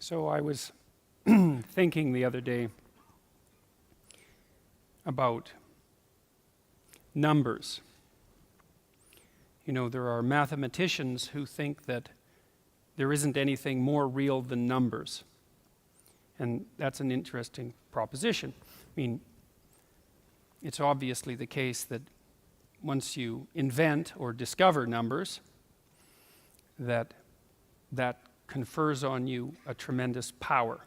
So I was thinking the other day about numbers. You know, there are mathematicians who think that there isn't anything more real than numbers. And that's an interesting proposition. I mean, it's obviously the case that once you invent or discover numbers, that confers on you a tremendous power.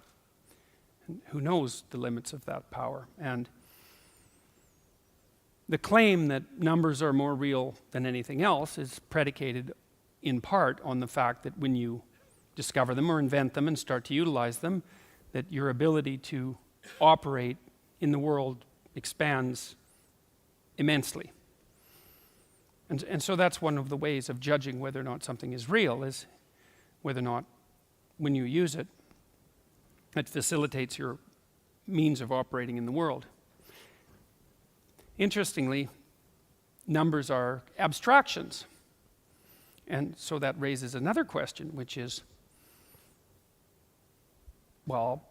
And who knows the limits of that power? And the claim that numbers are more real than anything else is predicated in part on the fact that when you discover them or invent them and start to utilize them, that your ability to operate in the world expands immensely. And so that's one of the ways of judging whether or not something is real, is whether or not when you use it, it facilitates your means of operating in the world. Interestingly, numbers are abstractions. And so that raises another question, which is, well,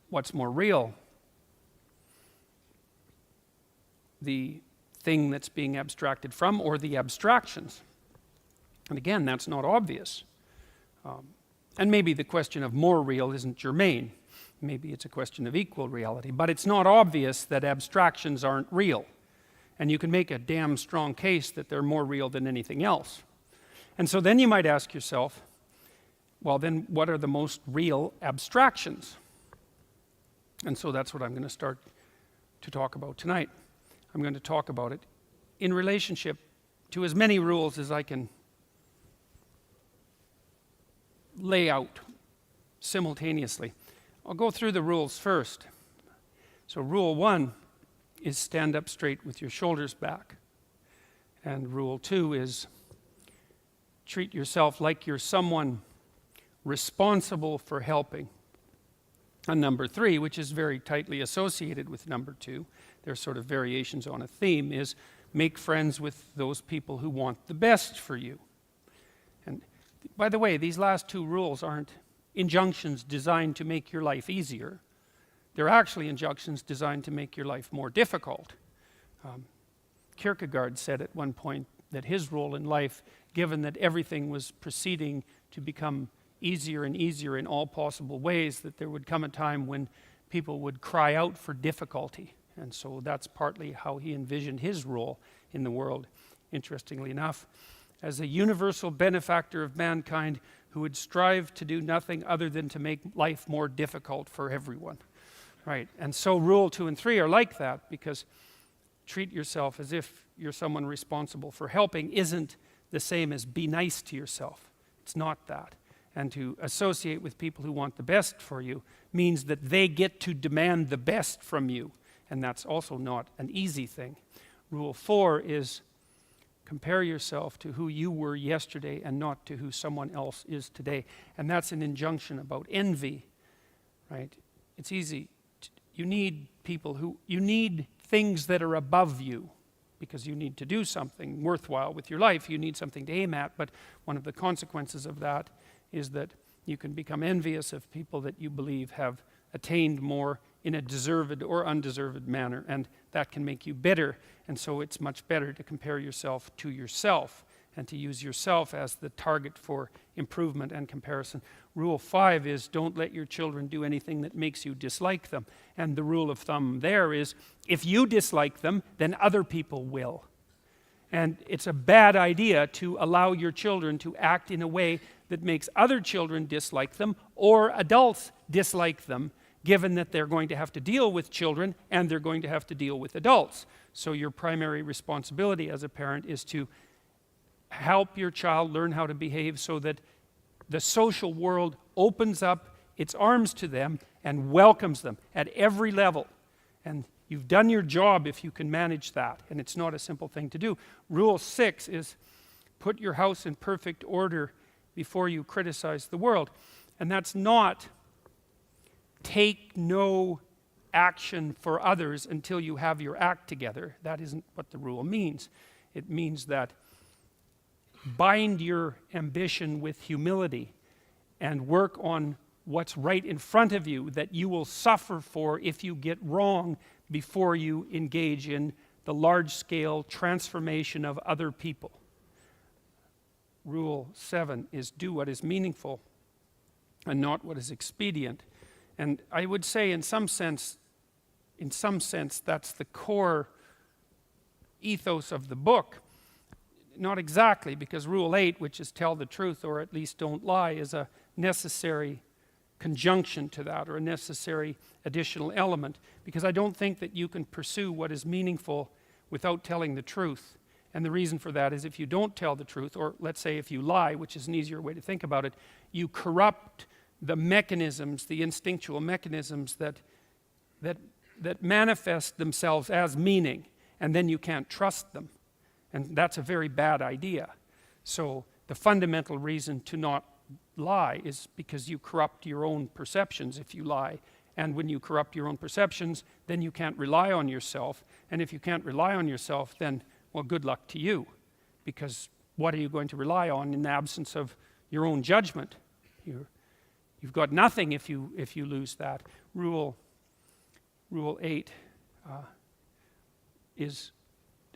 what's more real? The thing that's being abstracted from, or the abstractions? And again, that's not obvious. And maybe the question of more real isn't germane. Maybe it's a question of equal reality. But it's not obvious that abstractions aren't real. And you can make a damn strong case that they're more real than anything else. And so then you might ask yourself, well, then what are the most real abstractions? And so that's what I'm going to start to talk about tonight. I'm going to talk about it in relationship to as many rules as I can lay out simultaneously. I'll go through the rules first. So rule 1 is stand up straight with your shoulders back. And rule 2 is treat yourself like you're someone responsible for helping. And number 3, which is very tightly associated with number 2, they're sort of variations on a theme, is make friends with those people who want the best for you. And by the way, these last 2 rules aren't injunctions designed to make your life easier. They're actually injunctions designed to make your life more difficult. Kierkegaard said at one point that his role in life, given that everything was proceeding to become easier and easier in all possible ways, that there would come a time when people would cry out for difficulty. And so that's partly how he envisioned his role in the world, interestingly enough, as a universal benefactor of mankind who would strive to do nothing other than to make life more difficult for everyone. Right, and so rule 2 and 3 are like that, because treat yourself as if you're someone responsible for helping isn't the same as be nice to yourself. It's not that. And to associate with people who want the best for you means that they get to demand the best from you. And that's also not an easy thing. Rule 4 is compare yourself to who you were yesterday and not to who someone else is today. And that's an injunction about envy, right? It's easy. You need you need things that are above you, because you need to do something worthwhile with your life. You need something to aim at, but one of the consequences of that is that you can become envious of people that you believe have attained more in a deserved or undeserved manner, and that can make you bitter. And so it's much better to compare yourself to yourself and to use yourself as the target for improvement and comparison. Rule 5 is don't let your children do anything that makes you dislike them. And the rule of thumb there is if you dislike them, then other people will. And it's a bad idea to allow your children to act in a way that makes other children dislike them or adults dislike them, given that they're going to have to deal with children and they're going to have to deal with adults. So your primary responsibility as a parent is to help your child learn how to behave so that the social world opens up its arms to them and welcomes them at every level. And you've done your job if you can manage that, and it's not a simple thing to do. Rule 6 is put your house in perfect order before you criticize the world. And that's not take no action for others until you have your act together. That isn't what the rule means. It means that bind your ambition with humility and work on what's right in front of you that you will suffer for if you get wrong before you engage in the large-scale transformation of other people. Rule 7 is do what is meaningful and not what is expedient. And I would say in some sense that's the core ethos of the book. Not exactly, because Rule 8, which is tell the truth or at least don't lie, is a necessary conjunction to that, or a necessary additional element, because I don't think that you can pursue what is meaningful without telling the truth. And the reason for that is if you don't tell the truth, or let's say if you lie, which is an easier way to think about it, you corrupt the mechanisms, the instinctual mechanisms that manifest themselves as meaning, and then you can't trust them. And that's a very bad idea. So the fundamental reason to not lie is because you corrupt your own perceptions if you lie. And when you corrupt your own perceptions, then you can't rely on yourself. And if you can't rely on yourself, then, well, good luck to you. Because what are you going to rely on in the absence of your own judgment? You've got nothing if you lose that. Rule 8 is,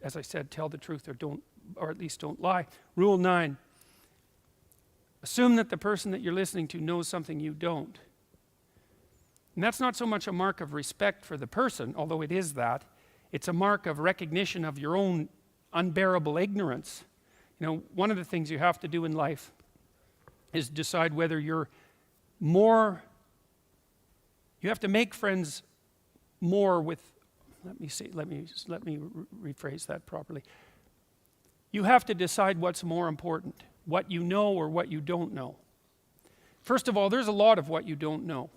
as I said, tell the truth or at least don't lie. Rule 9, assume that the person that you're listening to knows something you don't. And that's not so much a mark of respect for the person, although it is that. It's a mark of recognition of your own unbearable ignorance. You know, one of the things you have to do in life is decide whether you have to make friends more with, let me rephrase that properly. You have to decide what's more important, what you know or what you don't know. First of all, there's a lot of what you don't know.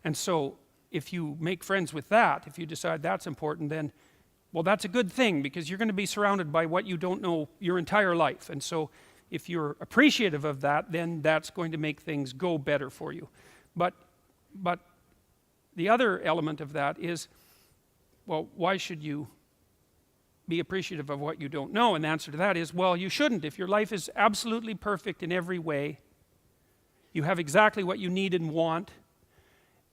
And so if you make friends with that, if you decide that's important, then, well, that's a good thing, because you're going to be surrounded by what you don't know your entire life. And so if you're appreciative of that, then that's going to make things go better for you. But the other element of that is, well, why should you be appreciative of what you don't know? And the answer to that is, well, you shouldn't. If your life is absolutely perfect in every way, you have exactly what you need and want,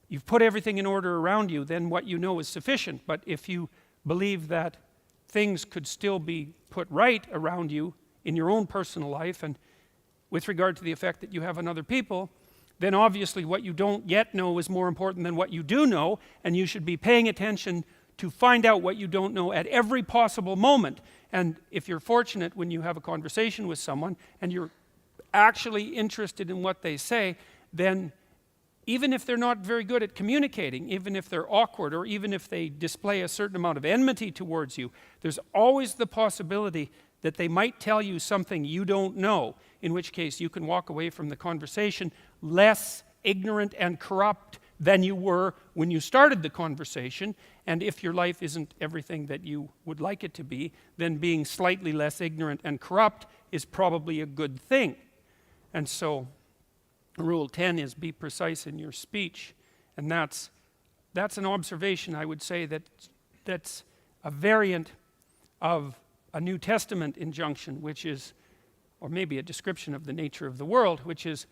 you've put everything in order around you, then what you know is sufficient. But if you believe that things could still be put right around you in your own personal life, and with regard to the effect that you have on other people, then obviously what you don't yet know is more important than what you do know, and you should be paying attention to find out what you don't know at every possible moment. And if you're fortunate, when you have a conversation with someone and you're actually interested in what they say, then even if they're not very good at communicating, even if they're awkward, or even if they display a certain amount of enmity towards you, there's always the possibility that they might tell you something you don't know, in which case you can walk away from the conversation less ignorant and corrupt than you were when you started the conversation. And if your life isn't everything that you would like it to be, then being slightly less ignorant and corrupt is probably a good thing. And so Rule 10 is be precise in your speech. And that's an observation, I would say, that's a variant of a New Testament injunction, which is, or maybe a description of the nature of the world, which is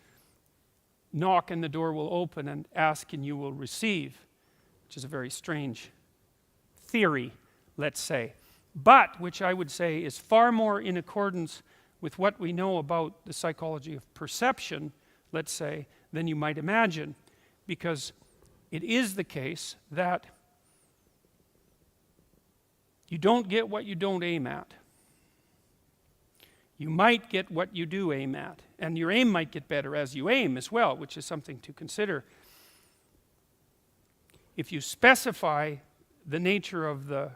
knock and the door will open, and ask and you will receive, which is a very strange theory, let's say, but which I would say is far more in accordance with what we know about the psychology of perception, let's say, than you might imagine, because it is the case that you don't get what you don't aim at. You might get what you do aim at, and your aim might get better as you aim as well, which is something to consider. If you specify the nature of the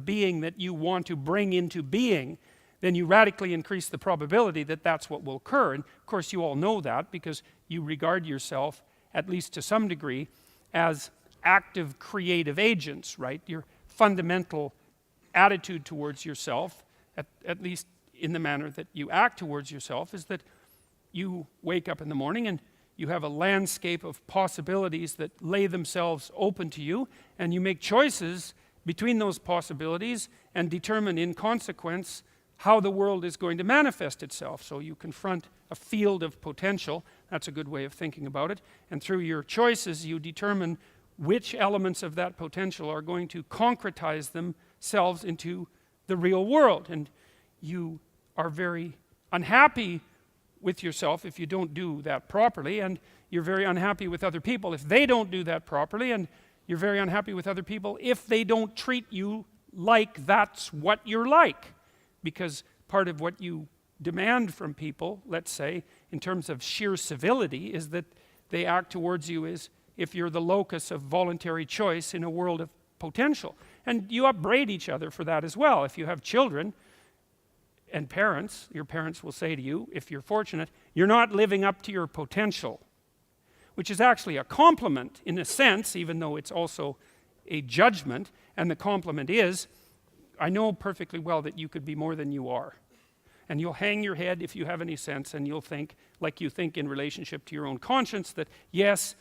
being that you want to bring into being, then you radically increase the probability that that's what will occur. And of course you all know that, because you regard yourself, at least to some degree, as active creative agents, right? Your fundamental attitude towards yourself, at least in the manner that you act towards yourself, is that you wake up in the morning and you have a landscape of possibilities that lay themselves open to you, and you make choices between those possibilities and determine in consequence how the world is going to manifest itself. So you confront a field of potential. That's a good way of thinking about it. And through your choices, you determine which elements of that potential are going to concretize themselves into the real world. And you are very unhappy with yourself if you don't do that properly, and you're very unhappy with other people if they don't do that properly, and you're very unhappy with other people if they don't treat you like that's what you're like. Because part of what you demand from people, let's say, in terms of sheer civility, is that they act towards you as if you're the locus of voluntary choice in a world of potential. And you upbraid each other for that as well. If you have children and parents, your parents will say to you, if you're fortunate, you're not living up to your potential, which is actually a compliment in a sense, even though it's also a judgment. And the compliment is, I know perfectly well that you could be more than you are. And you'll hang your head if you have any sense, and you'll think, like you think in relationship to your own conscience, that yes,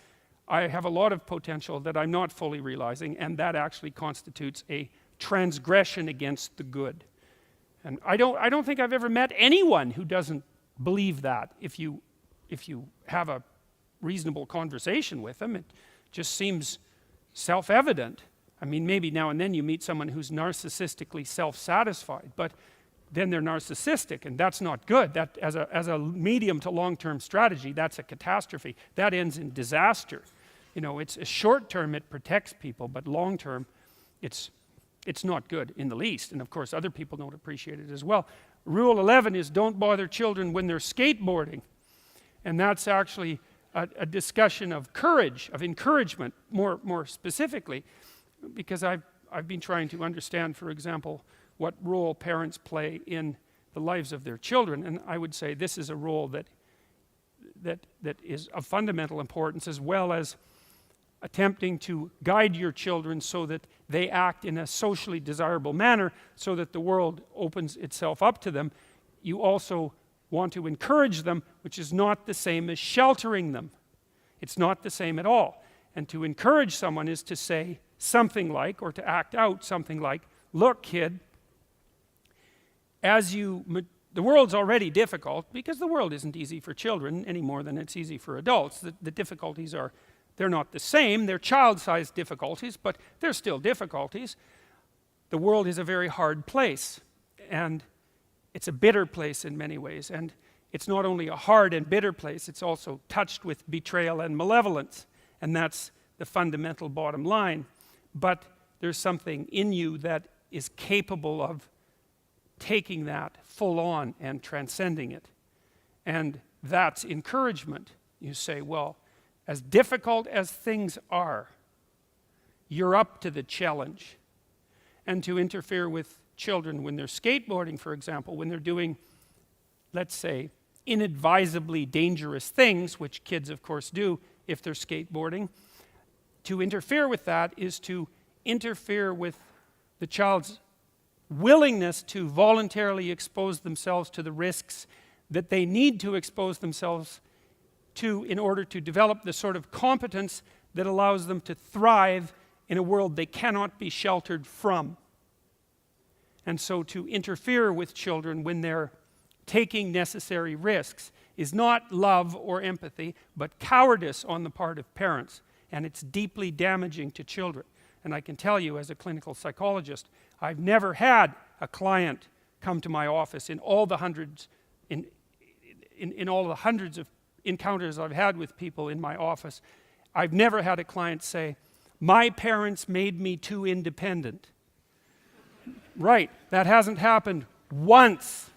I have a lot of potential that I'm not fully realizing, and that actually constitutes a transgression against the good. And I don't think I've ever met anyone who doesn't believe that. If you have a reasonable conversation with them, it just seems self-evident. I mean, maybe now and then you meet someone who's narcissistically self-satisfied, but then they're narcissistic, and that's not good. That, as a medium to long-term strategy, that's a catastrophe. That ends in disaster. You know, it's a short-term, it protects people, but long-term, it's not good in the least. And of course, other people don't appreciate it as well. Rule 11 is don't bother children when they're skateboarding. And that's actually a discussion of courage, of encouragement, more specifically, because I've been trying to understand, for example, what role parents play in the lives of their children. And I would say this is a role that is of fundamental importance, as well as attempting to guide your children so that they act in a socially desirable manner, so that the world opens itself up to them. You also want to encourage them, which is not the same as sheltering them. It's not the same at all. And to encourage someone is to say something like, or to act out something like, look, kid, the world's already difficult, because the world isn't easy for children any more than it's easy for adults. The difficulties are, they're not the same. They're child-sized difficulties, but they're still difficulties. The world is a very hard place, and it's a bitter place in many ways. And it's not only a hard and bitter place, it's also touched with betrayal and malevolence. And that's the fundamental bottom line. But there's something in you that is capable of taking that full on and transcending it. And that's encouragement. You say, well, as difficult as things are, you're up to the challenge. And to interfere with children when they're skateboarding, for example, when they're doing, let's say, inadvisably dangerous things, which kids, of course, do if they're skateboarding, to interfere with that is to interfere with the child's willingness to voluntarily expose themselves to the risks that they need to expose themselves to in order to develop the sort of competence that allows them to thrive in a world they cannot be sheltered from. And so to interfere with children when they're taking necessary risks is not love or empathy, but cowardice on the part of parents. And it's deeply damaging to children. And I can tell you, as a clinical psychologist, I've never had a client come to my office in all the hundreds of encounters I've had with people in my office. I've never had a client say, my parents made me too independent. Right, that hasn't happened once.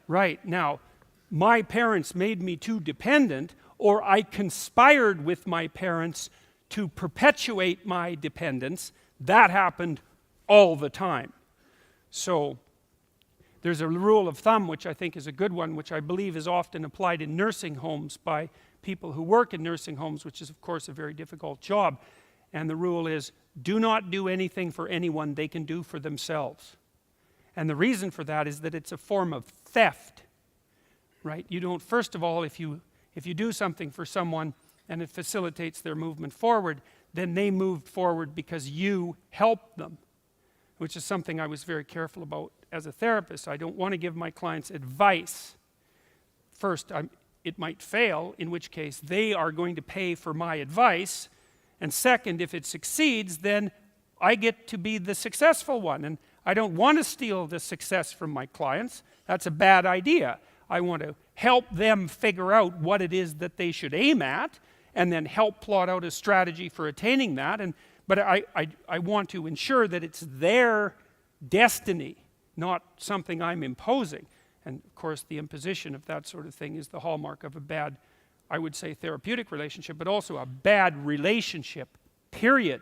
Right, now, my parents made me too dependent, or I conspired with my parents to perpetuate my dependence. That happened all the time. So there's a rule of thumb, which I think is a good one, which I believe is often applied in nursing homes by people who work in nursing homes, which is, of course, a very difficult job. And the rule is, do not do anything for anyone they can do for themselves. And the reason for that is that it's a form of theft, right? You don't, first of all, if you do something for someone and it facilitates their movement forward, then they moved forward because you helped them, which is something I was very careful about as a therapist, I don't want to give my clients advice. First, it might fail, in which case they are going to pay for my advice. And second, if it succeeds, then I get to be the successful one. And I don't want to steal the success from my clients. That's a bad idea. I want to help them figure out what it is that they should aim at, and then help plot out a strategy for attaining that. But I want to ensure that it's their destiny, not something I'm imposing. And of course, the imposition of that sort of thing is the hallmark of a bad, I would say, therapeutic relationship, but also a bad relationship, period.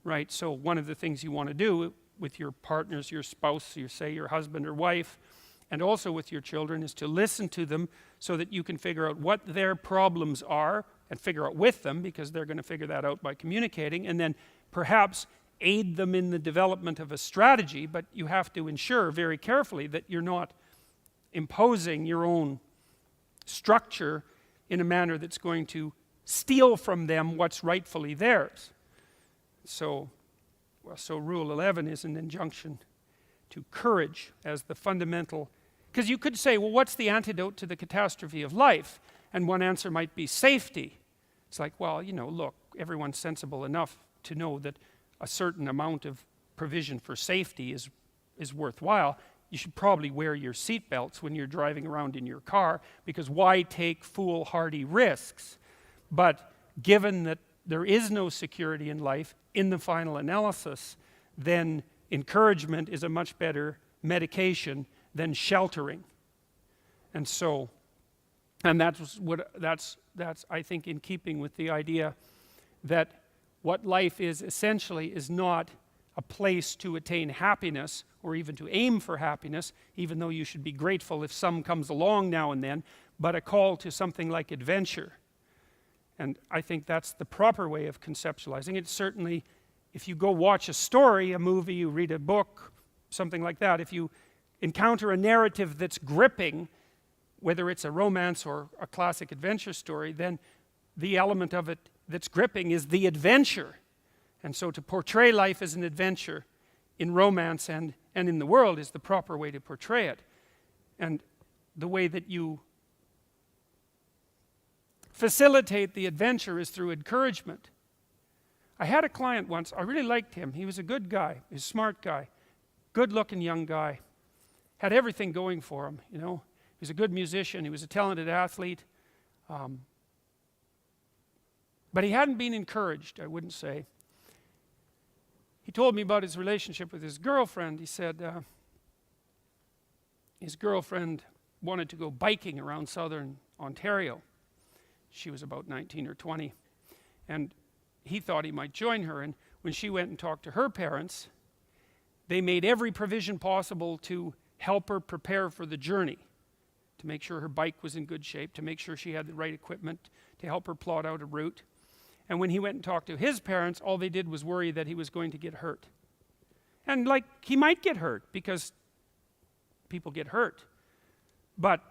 Right? So one of the things you want to do with your partners, your spouse, say your husband or wife, and also with your children, is to listen to them so that you can figure out what their problems are and figure out with them, because they're going to figure that out by communicating, and then perhaps aid them in the development of a strategy. But you have to ensure very carefully that you're not imposing your own structure in a manner that's going to steal from them what's rightfully theirs. So rule 11 is an injunction to courage as the fundamental. Because you could say, well, what's the antidote to the catastrophe of life? And one answer might be safety. It's like, well, look, everyone's sensible enough to know that a certain amount of provision for safety is worthwhile. You should probably wear your seatbelts when you're driving around in your car, because why take foolhardy risks? But given that there is no security in life, in the final analysis, then encouragement is a much better medication than sheltering. And that's I think in keeping with the idea that what life is essentially is not a place to attain happiness or even to aim for happiness, even though you should be grateful if some comes along now and then, but a call to something like adventure. And I think that's the proper way of conceptualizing it. Certainly, if you go watch a story, a movie, you read a book, something like that, if you encounter a narrative that's gripping, whether it's a romance or a classic adventure story, then the element of it that's gripping is the adventure. And so to portray life as an adventure in romance and in the world is the proper way to portray it. And the way that you facilitate the adventure is through encouragement. I had a client once, I really liked him. He was a good guy, he was a smart guy, good-looking young guy, had everything going for him, He was a good musician, he was a talented athlete, but he hadn't been encouraged, I wouldn't say. He told me about his relationship with his girlfriend. He said his girlfriend wanted to go biking around southern Ontario. She was about 19 or 20, and he thought he might join her. And when she went and talked to her parents, they made every provision possible to help her prepare for the journey, to make sure her bike was in good shape, to make sure she had the right equipment, to help her plot out a route. And when he went and talked to his parents, all they did was worry that he was going to get hurt. And he might get hurt, because people get hurt. But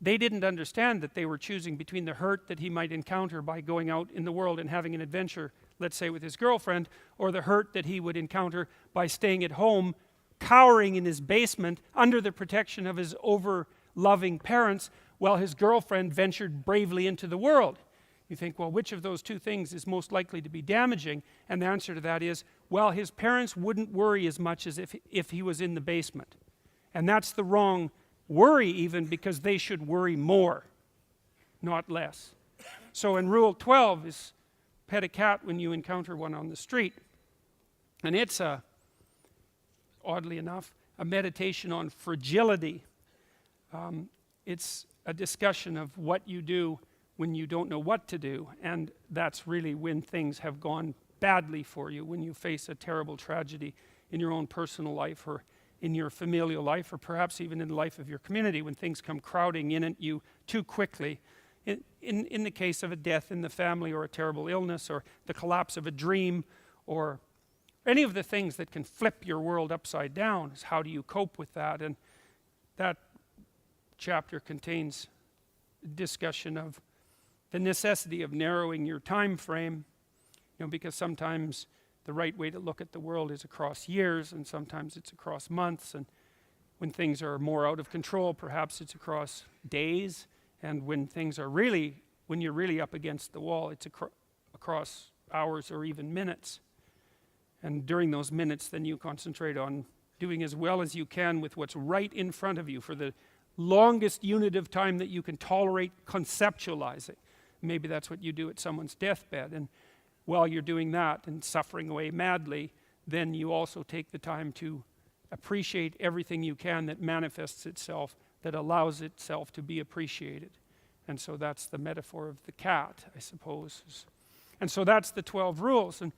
they didn't understand that they were choosing between the hurt that he might encounter by going out in the world and having an adventure, let's say with his girlfriend, or the hurt that he would encounter by staying at home, cowering in his basement under the protection of his over-loving parents, while his girlfriend ventured bravely into the world. You think, well, which of those two things is most likely to be damaging? And the answer to that is, well, his parents wouldn't worry as much as if he was in the basement. And that's the wrong worry even, because they should worry more, not less. So in rule 12 is pet a cat when you encounter one on the street. And it's oddly enough, a meditation on fragility. It's a discussion of what you do when you don't know what to do, and that's really when things have gone badly for you, when you face a terrible tragedy in your own personal life or in your familial life, or perhaps even in the life of your community, when things come crowding in at you too quickly. In the case of a death in the family, or a terrible illness, or the collapse of a dream, or any of the things that can flip your world upside down, is how do you cope with that? And that chapter contains discussion of the necessity of narrowing your time frame, because sometimes the right way to look at the world is across years, and sometimes it's across months, and when things are more out of control, perhaps it's across days, and when you're really up against the wall, it's across hours or even minutes. And during those minutes, then you concentrate on doing as well as you can with what's right in front of you for the longest unit of time that you can tolerate conceptualizing. Maybe that's what you do at someone's deathbed, and while you're doing that and suffering away madly, then you also take the time to appreciate everything you can that manifests itself, that allows itself to be appreciated. And so that's the metaphor of the cat, I suppose. And so that's the 12 rules. And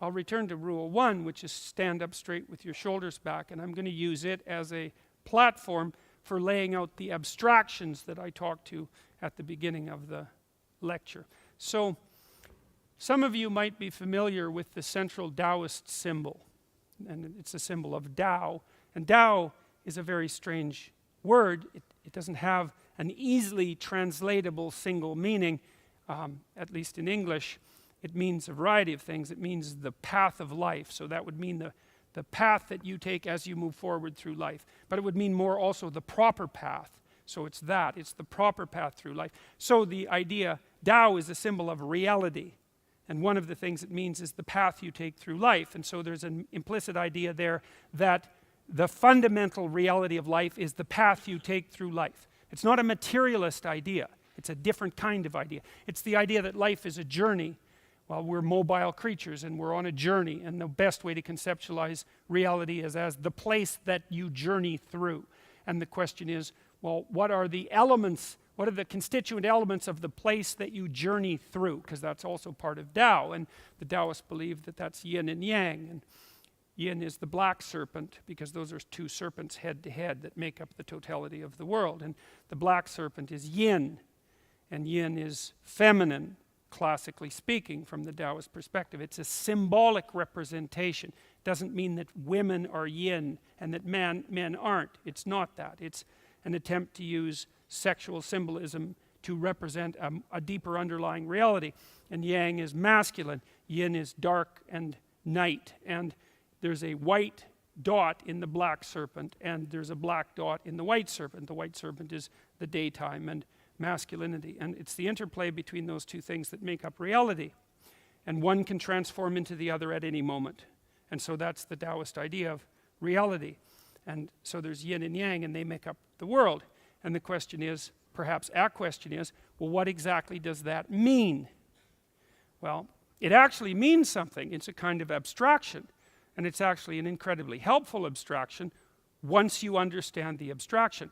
I'll return to rule 1, which is stand up straight with your shoulders back, and I'm going to use it as a platform for laying out the abstractions that I talked to at the beginning of the lecture. So some of you might be familiar with the central Taoist symbol, and it's a symbol of Tao. And Tao is a very strange word. It doesn't have an easily translatable single meaning, at least in English. It means a variety of things. It means the path of life. So that would mean the path that you take as you move forward through life. But it would mean more also the proper path. So it's the proper path through life. So the idea, Tao is a symbol of reality. And one of the things it means is the path you take through life. And so there's an implicit idea there that the fundamental reality of life is the path you take through life. It's not a materialist idea. It's a different kind of idea. It's the idea that life is a journey. Well, we're mobile creatures and we're on a journey, and the best way to conceptualize reality is as the place that you journey through. And the question is, well, what are the constituent elements of the place that you journey through? Because that's also part of Tao, and the Taoists believe that that's yin and yang. And yin is the black serpent, because those are two serpents head to head that make up the totality of the world. And the black serpent is yin, and yin is feminine, classically speaking, from the Taoist perspective. It's a symbolic representation. It doesn't mean that women are yin and that men aren't. It's not that. It's an attempt to use sexual symbolism to represent a deeper underlying reality. And yang is masculine. Yin is dark and night. And there's a white dot in the black serpent, and there's a black dot in the white serpent. The white serpent is the daytime and masculinity, and it's the interplay between those two things that make up reality, and one can transform into the other at any moment. And so that's the Taoist idea of reality. And so there's yin and yang, and they make up the world. And the question is, perhaps our question is, well, what exactly does that mean? Well, it actually means something. It's a kind of abstraction, and it's actually an incredibly helpful abstraction once you understand the abstraction.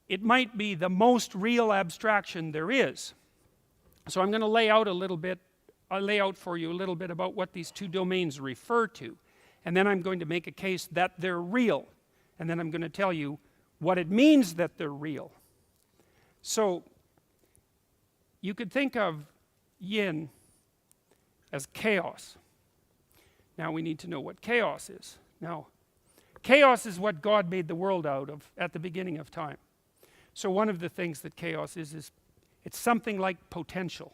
It might be the most real abstraction there is. So I'm going to lay out for you a little bit about what these two domains refer to. And then I'm going to make a case that they're real. And then I'm going to tell you what it means that they're real. So you could think of yin as chaos. Now we need to know what chaos is. Now, chaos is what God made the world out of at the beginning of time. So one of the things that chaos is it's something like potential.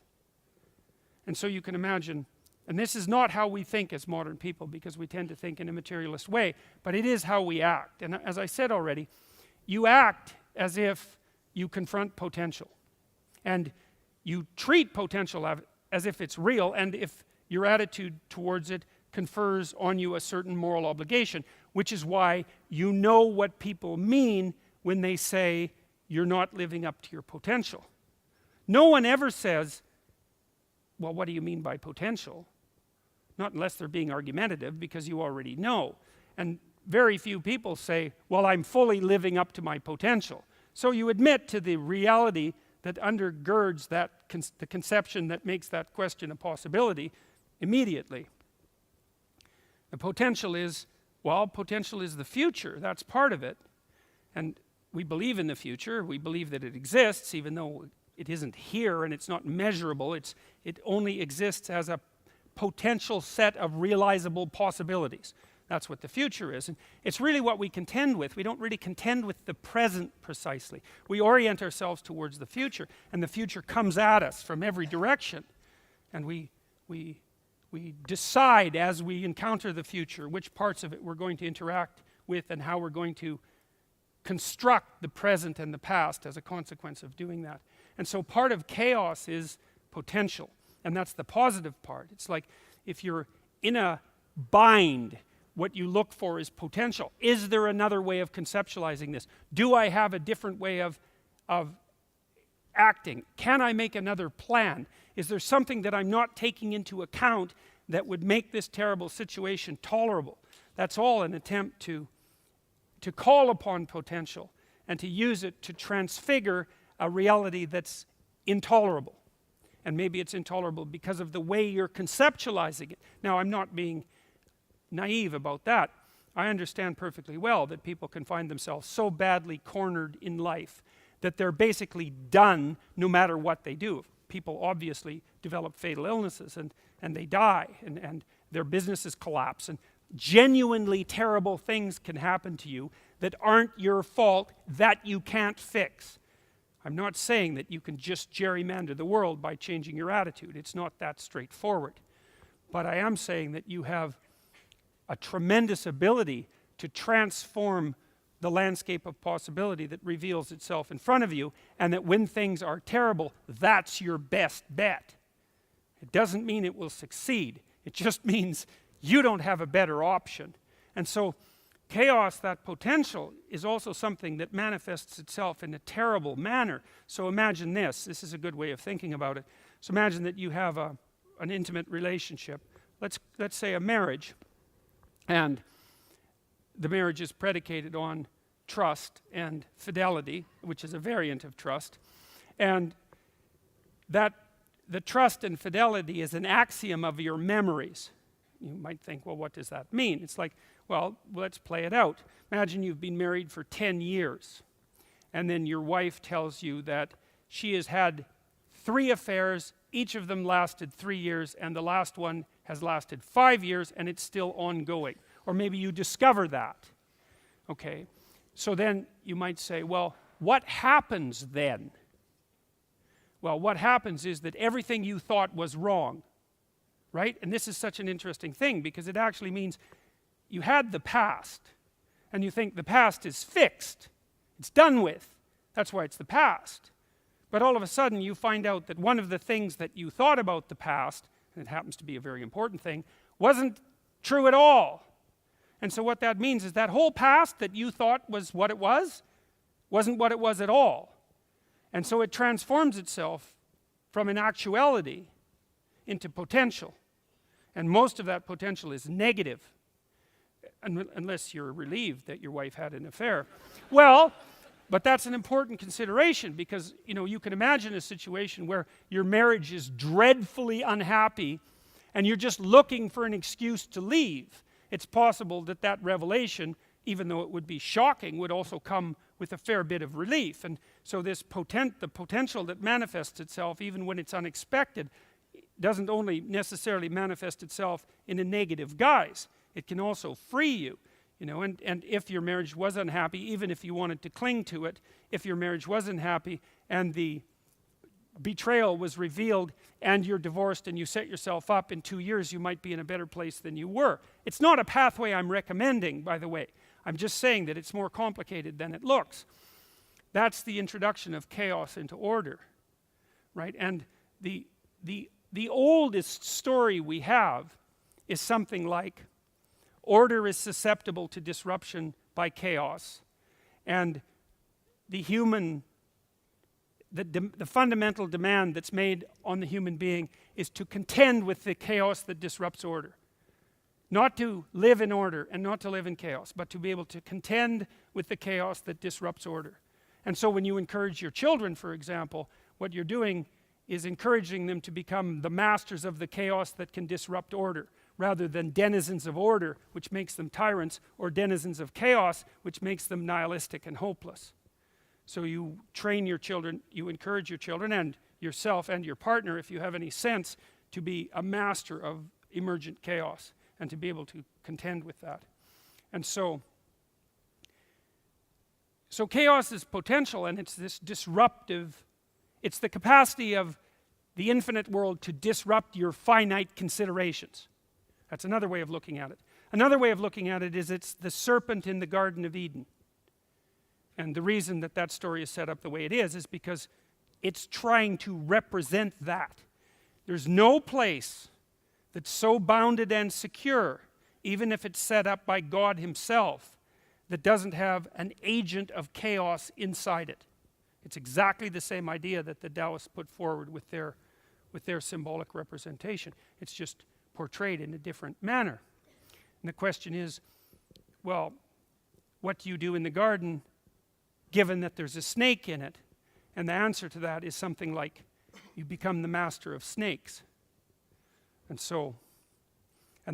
And so you can imagine, and this is not how we think as modern people, because we tend to think in a materialist way, but it is how we act. And as I said already, you act as if you confront potential. And you treat potential as if it's real, and if your attitude towards it confers on you a certain moral obligation, which is why you know what people mean when they say you're not living up to your potential. No one ever says, well, what do you mean by potential? Not unless they're being argumentative, because you already know. And very few people say, well, I'm fully living up to my potential. So you admit to the reality that undergirds that the conception that makes that question a possibility immediately. The potential is the future. That's part of it. And we believe in the future. We believe that it exists, even though it isn't here and it's not measurable. It only exists as a potential set of realizable possibilities. That's what the future is. And it's really what we contend with. We don't really contend with the present precisely. We orient ourselves towards the future, and the future comes at us from every direction. And we we decide as we encounter the future which parts of it we're going to interact with and how we're going to construct the present and the past as a consequence of doing that. And so part of chaos is potential, and that's the positive part. It's like if you're in a bind, what you look for is potential. Is there another way of conceptualizing this? Do I have a different way of acting? Can I make another plan? Is there something that I'm not taking into account that would make this terrible situation tolerable? That's all an attempt to call upon potential and to use it to transfigure a reality that's intolerable. And maybe it's intolerable because of the way you're conceptualizing it. Now, I'm not being naive about that. I understand perfectly well that people can find themselves so badly cornered in life that they're basically done no matter what they do. People obviously develop fatal illnesses and they die and their businesses collapse, and genuinely terrible things can happen to you that aren't your fault, that you can't fix. I'm not saying that you can just gerrymander the world by changing your attitude. It's not that straightforward. But I am saying that you have a tremendous ability to transform the landscape of possibility that reveals itself in front of you, and that when things are terrible, that's your best bet. It doesn't mean it will succeed. It just means you don't have a better option. And so chaos, that potential, is also something that manifests itself in a terrible manner. So imagine this. This is a good way of thinking about it. So imagine that you have an intimate relationship. Let's say a marriage. And the marriage is predicated on trust and fidelity, which is a variant of trust. And that the trust and fidelity is an axiom of your memories. You might think, well, what does that mean? It's like, well, let's play it out. Imagine you've been married for 10 years, and then your wife tells you that she has had 3 affairs, each of them lasted 3 years, and the last one has lasted 5 years, and it's still ongoing. Or maybe you discover that. Okay, so then you might say, well, what happens then? Well, what happens is that everything you thought was wrong, right? And this is such an interesting thing, because it actually means you had the past, and you think the past is fixed. It's done with. That's why it's the past. But all of a sudden you find out that one of the things that you thought about the past, and it happens to be a very important thing, wasn't true at all. And so what that means is that whole past that you thought was what it was, wasn't what it was at all. And so it transforms itself from an actuality into potential. And most of that potential is negative, unless you're relieved that your wife had an affair. Well, but that's an important consideration, because you can imagine a situation where your marriage is dreadfully unhappy and you're just looking for an excuse to leave. It's possible that that revelation, even though it would be shocking, would also come with a fair bit of relief. And so the potential that manifests itself, even when it's unexpected, doesn't only necessarily manifest itself in a negative guise. It can also free you. And if your marriage was unhappy, even if you wanted to cling to it, if your marriage was unhappy and the betrayal was revealed and you're divorced and you set yourself up, in 2 years you might be in a better place than you were. It's not a pathway I'm recommending, by the way. I'm just saying that it's more complicated than it looks. That's the introduction of chaos into order, right? And the oldest story we have is something like, order is susceptible to disruption by chaos, and the fundamental demand that's made on the human being is to contend with the chaos that disrupts order. Not to live in order and not to live in chaos, but to be able to contend with the chaos that disrupts order. And so when you encourage your children, for example, what you're doing is encouraging them to become the masters of the chaos that can disrupt order, rather than denizens of order, which makes them tyrants, or denizens of chaos, which makes them nihilistic and hopeless. So you train your children, you encourage your children and yourself and your partner, if you have any sense, to be a master of emergent chaos and to be able to contend with that. And so chaos is potential, and it's this disruptive, it's the capacity of the infinite world to disrupt your finite considerations. That's another way of looking at it. Another way of looking at it is it's the serpent in the Garden of Eden. And the reason that that story is set up the way it is because it's trying to represent that. There's no place that's so bounded and secure, even if it's set up by God himself, that doesn't have an agent of chaos inside it. It's exactly the same idea that the Taoists put forward with their symbolic representation. It's just portrayed in a different manner. And the question is, well, what do you do in the garden given that there's a snake in it? And the answer to that is something like, you become the master of snakes. And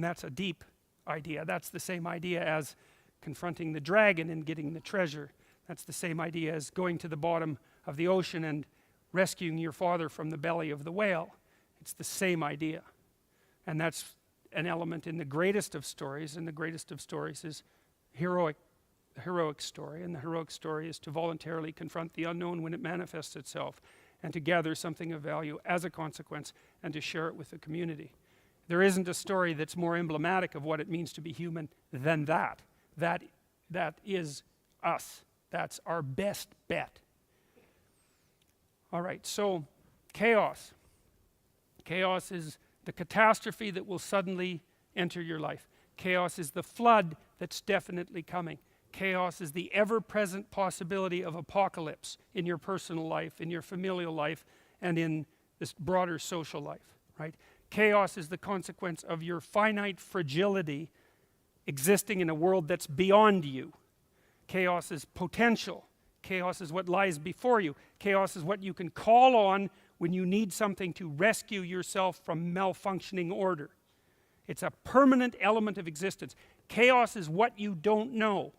that's a deep idea. That's the same idea as confronting the dragon and getting the treasure. That's the same idea as going to the bottom of the ocean and rescuing your father from the belly of the whale. It's the same idea. And that's an element in the greatest of stories, and the greatest of stories is the heroic story. And the heroic story is to voluntarily confront the unknown when it manifests itself, and to gather something of value as a consequence, and to share it with the community. There isn't a story that's more emblematic of what it means to be human than that. That is us. That's our best bet. All right, so chaos. Chaos is the catastrophe that will suddenly enter your life. Chaos is the flood that's definitely coming. Chaos is the ever-present possibility of apocalypse in your personal life, in your familial life, and in this broader social life, right? Chaos is the consequence of your finite fragility existing in a world that's beyond you. Chaos is potential. Chaos is what lies before you. Chaos is what you can call on when you need something to rescue yourself from malfunctioning order. It's a permanent element of existence. Chaos is what you don't know.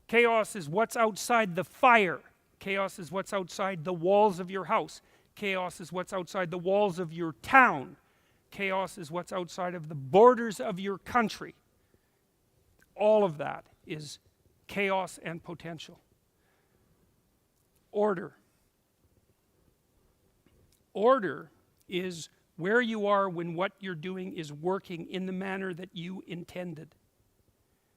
Chaos is what's outside the fire. Chaos is what's outside the walls of your house. Chaos is what's outside the walls of your town. Chaos is what's outside of the borders of your country. All of that is chaos and potential. Order. Order is where you are when what you're doing is working in the manner that you intended.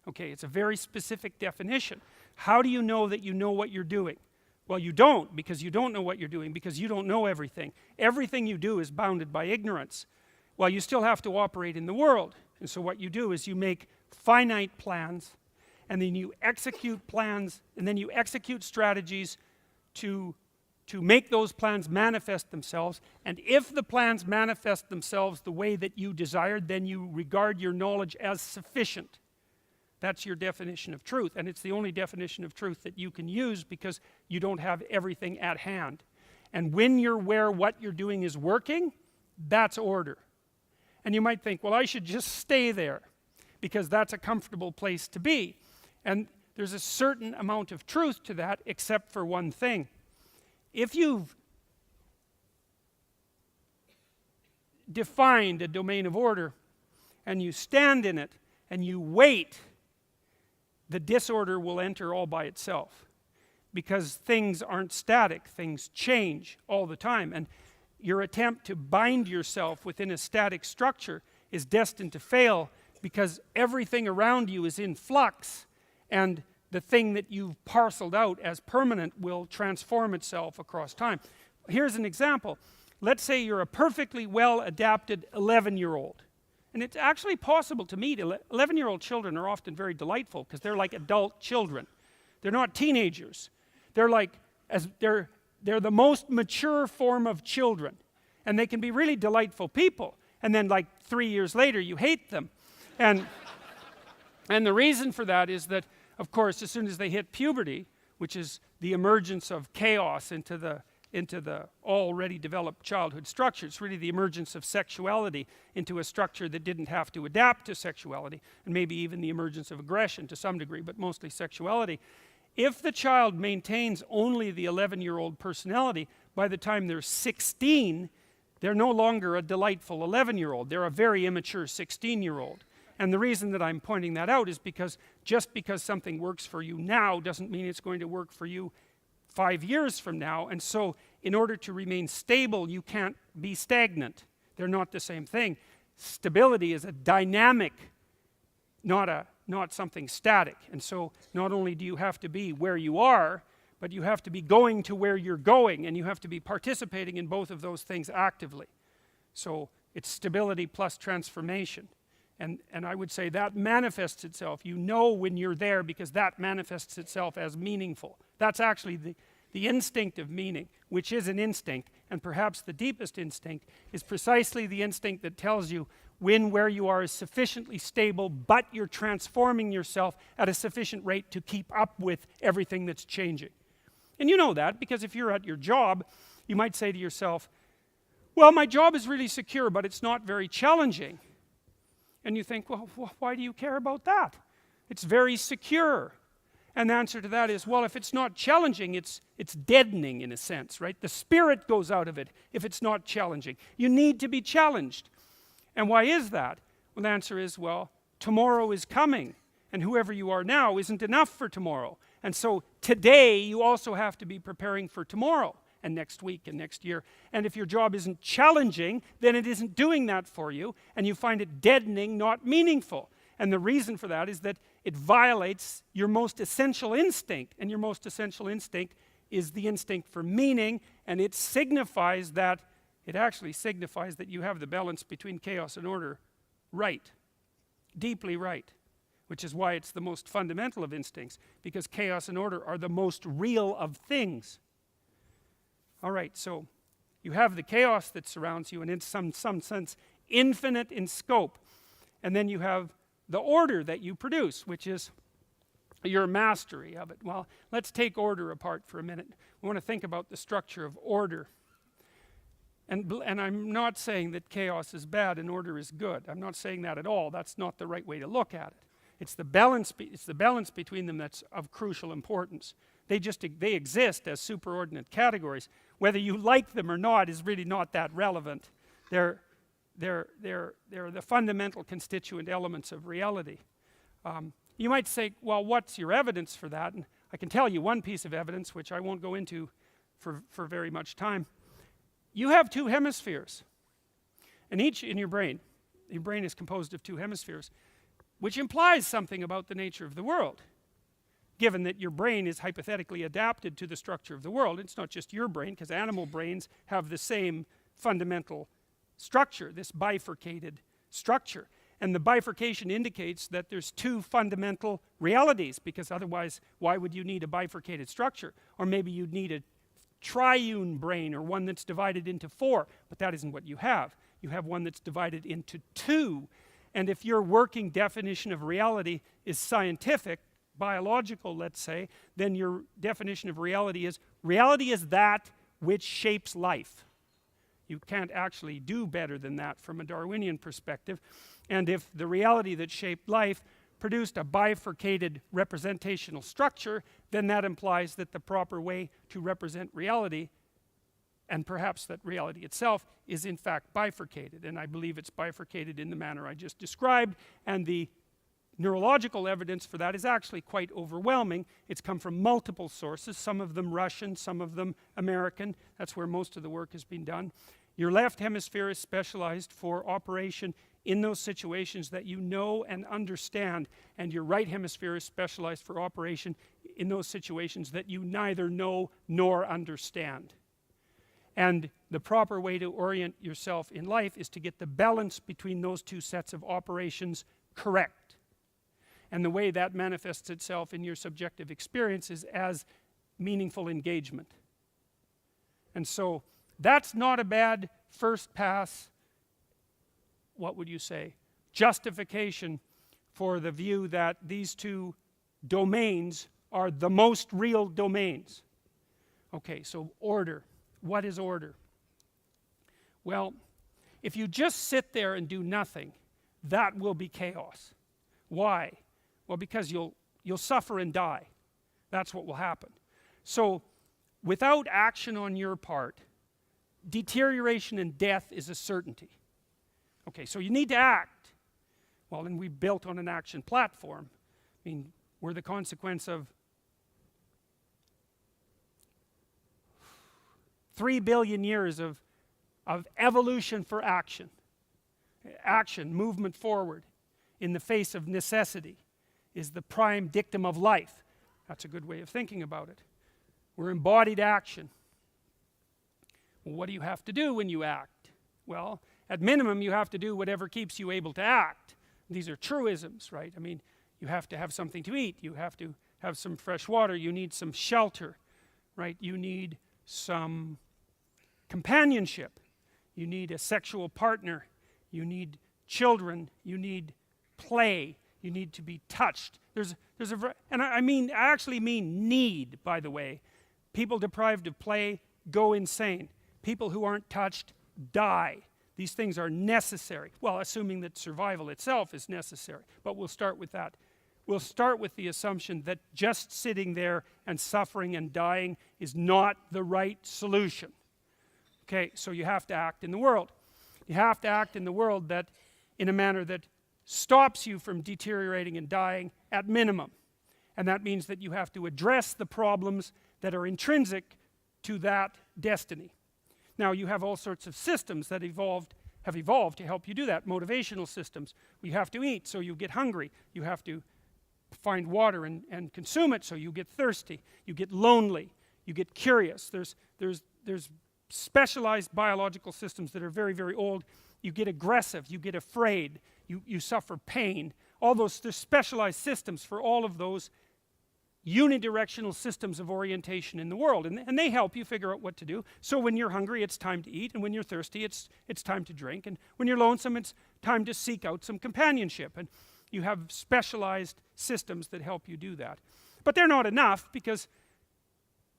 Okay, it's a very specific definition. How do you know that you know what you're doing? Well, you don't, because you don't know what you're doing, because you don't know everything. Everything you do is bounded by ignorance. Well, you still have to operate in the world. And so what you do is you make finite plans, and then you execute plans, and then you execute strategies to make those plans manifest themselves. And if the plans manifest themselves the way that you desired, then you regard your knowledge as sufficient. That's your definition of truth, and it's the only definition of truth that you can use, because you don't have everything at hand. And when you're where what you're doing is working, that's order. And you might think, well, I should just stay there, because that's a comfortable place to be. And there's a certain amount of truth to that, except for one thing. If you've defined a domain of order, and you stand in it, and you wait, the disorder will enter all by itself, because things aren't static. Things change all the time, and your attempt to bind yourself within a static structure is destined to fail, because everything around you is in flux, and the thing that you've parceled out as permanent will transform itself across time. Here's an example. Let's say you're a perfectly well-adapted 11-year-old. And it's actually possible to meet 11-year-old children are often very delightful, because they're like adult children. They're not teenagers. They're the most mature form of children. And they can be really delightful people. And then like 3 years later, you hate them. And the reason for that is that, of course, as soon as they hit puberty, which is the emergence of chaos into the already developed childhood structure. It's really the emergence of sexuality into a structure that didn't have to adapt to sexuality, and maybe even the emergence of aggression to some degree, but mostly sexuality. If the child maintains only the 11-year-old personality, by the time they're 16, they're no longer a delightful 11-year-old. They're a very immature 16-year-old. And the reason that I'm pointing that out is because just because something works for you now doesn't mean it's going to work for you 5 years from now. And so in order to remain stable, you can't be stagnant. They're not the same thing. Stability is a dynamic, not something static. And so not only do you have to be where you are, but you have to be going to where you're going, and you have to be participating in both of those things actively. So it's stability plus transformation. And I would say that manifests itself. You know when you're there because that manifests itself as meaningful. That's actually the instinct of meaning, which is an instinct, and perhaps the deepest instinct is precisely the instinct that tells you when where you are is sufficiently stable, but you're transforming yourself at a sufficient rate to keep up with everything that's changing. And you know that because if you're at your job, you might say to yourself, well, my job is really secure, but it's not very challenging. And you think, well, why do you care about that? It's very secure. And the answer to that is, well, if it's not challenging, it's deadening in a sense, right? The spirit goes out of it if it's not challenging. You need to be challenged. And why is that? Well, the answer is, well, tomorrow is coming, and whoever you are now isn't enough for tomorrow. And so today, you also have to be preparing for tomorrow, and next week, and next year. And if your job isn't challenging, then it isn't doing that for you, and you find it deadening, not meaningful. And the reason for that is that it violates your most essential instinct, and your most essential instinct is the instinct for meaning, and it actually signifies that you have the balance between chaos and order right, deeply right, which is why it's the most fundamental of instincts, because chaos and order are the most real of things. All right, so you have the chaos that surrounds you, and in some sense infinite in scope, and then you have the order that you produce, which is your mastery of it. Well, let's take order apart for a minute. We want to think about the structure of order. And I'm not saying that chaos is bad and order is good. I'm not saying that at all. That's not the right way to look at it. It's the balance between them that's of crucial importance. They exist as superordinate categories. Whether you like them or not is really not that relevant. They're the fundamental constituent elements of reality. You might say, well, what's your evidence for that? And I can tell you one piece of evidence, which I won't go into for very much time. You have two hemispheres, and each in your brain is composed of two hemispheres, which implies something about the nature of the world, given that your brain is hypothetically adapted to the structure of the world. It's not just your brain, because animal brains have the same fundamental structure, this bifurcated structure. And the bifurcation indicates that there's two fundamental realities, because otherwise, why would you need a bifurcated structure? Or maybe you'd need a triune brain, or one that's divided into four, but that isn't what you have. You have one that's divided into two. And if your working definition of reality is scientific, biological, let's say, then your definition of reality is that which shapes life. You can't actually do better than that from a Darwinian perspective. And if the reality that shaped life produced a bifurcated representational structure, then that implies that the proper way to represent reality, and perhaps that reality itself, is in fact bifurcated. And I believe it's bifurcated in the manner I just described, and the neurological evidence for that is actually quite overwhelming. It's come from multiple sources, some of them Russian, some of them American. That's where most of the work has been done. Your left hemisphere is specialized for operation in those situations that you know and understand, and your right hemisphere is specialized for operation in those situations that you neither know nor understand. And the proper way to orient yourself in life is to get the balance between those two sets of operations correct. And the way that manifests itself in your subjective experience is as meaningful engagement. And so that's not a bad first pass, what would you say, justification for the view that these two domains are the most real domains. Okay, so order. What is order? Well, if you just sit there and do nothing, that will be chaos. Why? Well, because you'll suffer and die. That's what will happen. So, without action on your part, deterioration and death is a certainty. Okay, so you need to act. Well, then we built on an action platform. I mean, we're the consequence of 3 billion years of evolution for action. Action, movement forward in the face of necessity is the prime dictum of life. That's a good way of thinking about it. We're embodied action. Well, what do you have to do when you act? Well, at minimum, you have to do whatever keeps you able to act. These are truisms, right? I mean, you have to have something to eat. You have to have some fresh water. You need some shelter, right? You need some companionship. You need a sexual partner. You need children. You need play. You need to be touched. And I actually mean need, by the way. People deprived of play go insane. People who aren't touched die. These things are necessary. Well, assuming that survival itself is necessary. But we'll start with that. We'll start with the assumption that just sitting there and suffering and dying is not the right solution. Okay, so you have to act in the world. You have to act in the world that in a manner that stops you from deteriorating and dying at minimum. And that means that you have to address the problems that are intrinsic to that destiny. Now, you have all sorts of systems that have evolved to help you do that. Motivational systems. You have to eat, so you get hungry. You have to find water and consume it, so you get thirsty. You get lonely. You get curious. There's specialized biological systems that are very, very old. You get aggressive. You get afraid. You suffer pain. There's specialized systems for all of those unidirectional systems of orientation in the world, and they help you figure out what to do. So when you're hungry, it's time to eat, and when you're thirsty, it's time to drink, and when you're lonesome, it's time to seek out some companionship. And you have specialized systems that help you do that. But they're not enough because,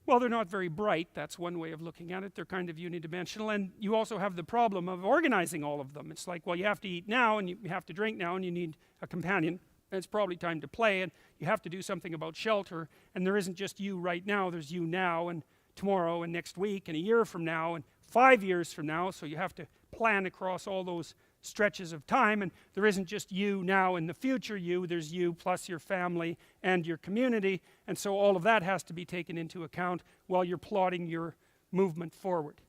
well, they're not very bright. That's one way of looking at it. They're kind of unidimensional, and you also have the problem of organizing all of them. It's like, well, you have to eat now, and you have to drink now, and you need a companion. And it's probably time to play, and you have to do something about shelter, and there isn't just you right now, there's you now, and tomorrow, and next week, and a year from now, and 5 years from now, so you have to plan across all those stretches of time, and there isn't just you now and the future you, there's you plus your family and your community, and so all of that has to be taken into account while you're plotting your movement forward.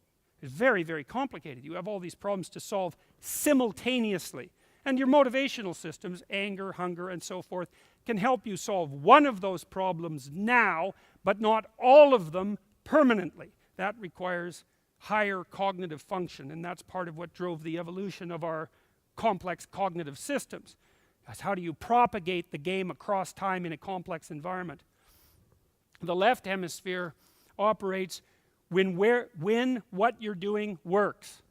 It's very, very complicated. You have all these problems to solve simultaneously. And your motivational systems, anger, hunger, and so forth, can help you solve one of those problems now, but not all of them permanently. That requires higher cognitive function, and that's part of what drove the evolution of our complex cognitive systems. That's how do you propagate the game across time in a complex environment. The left hemisphere operates when what you're doing works.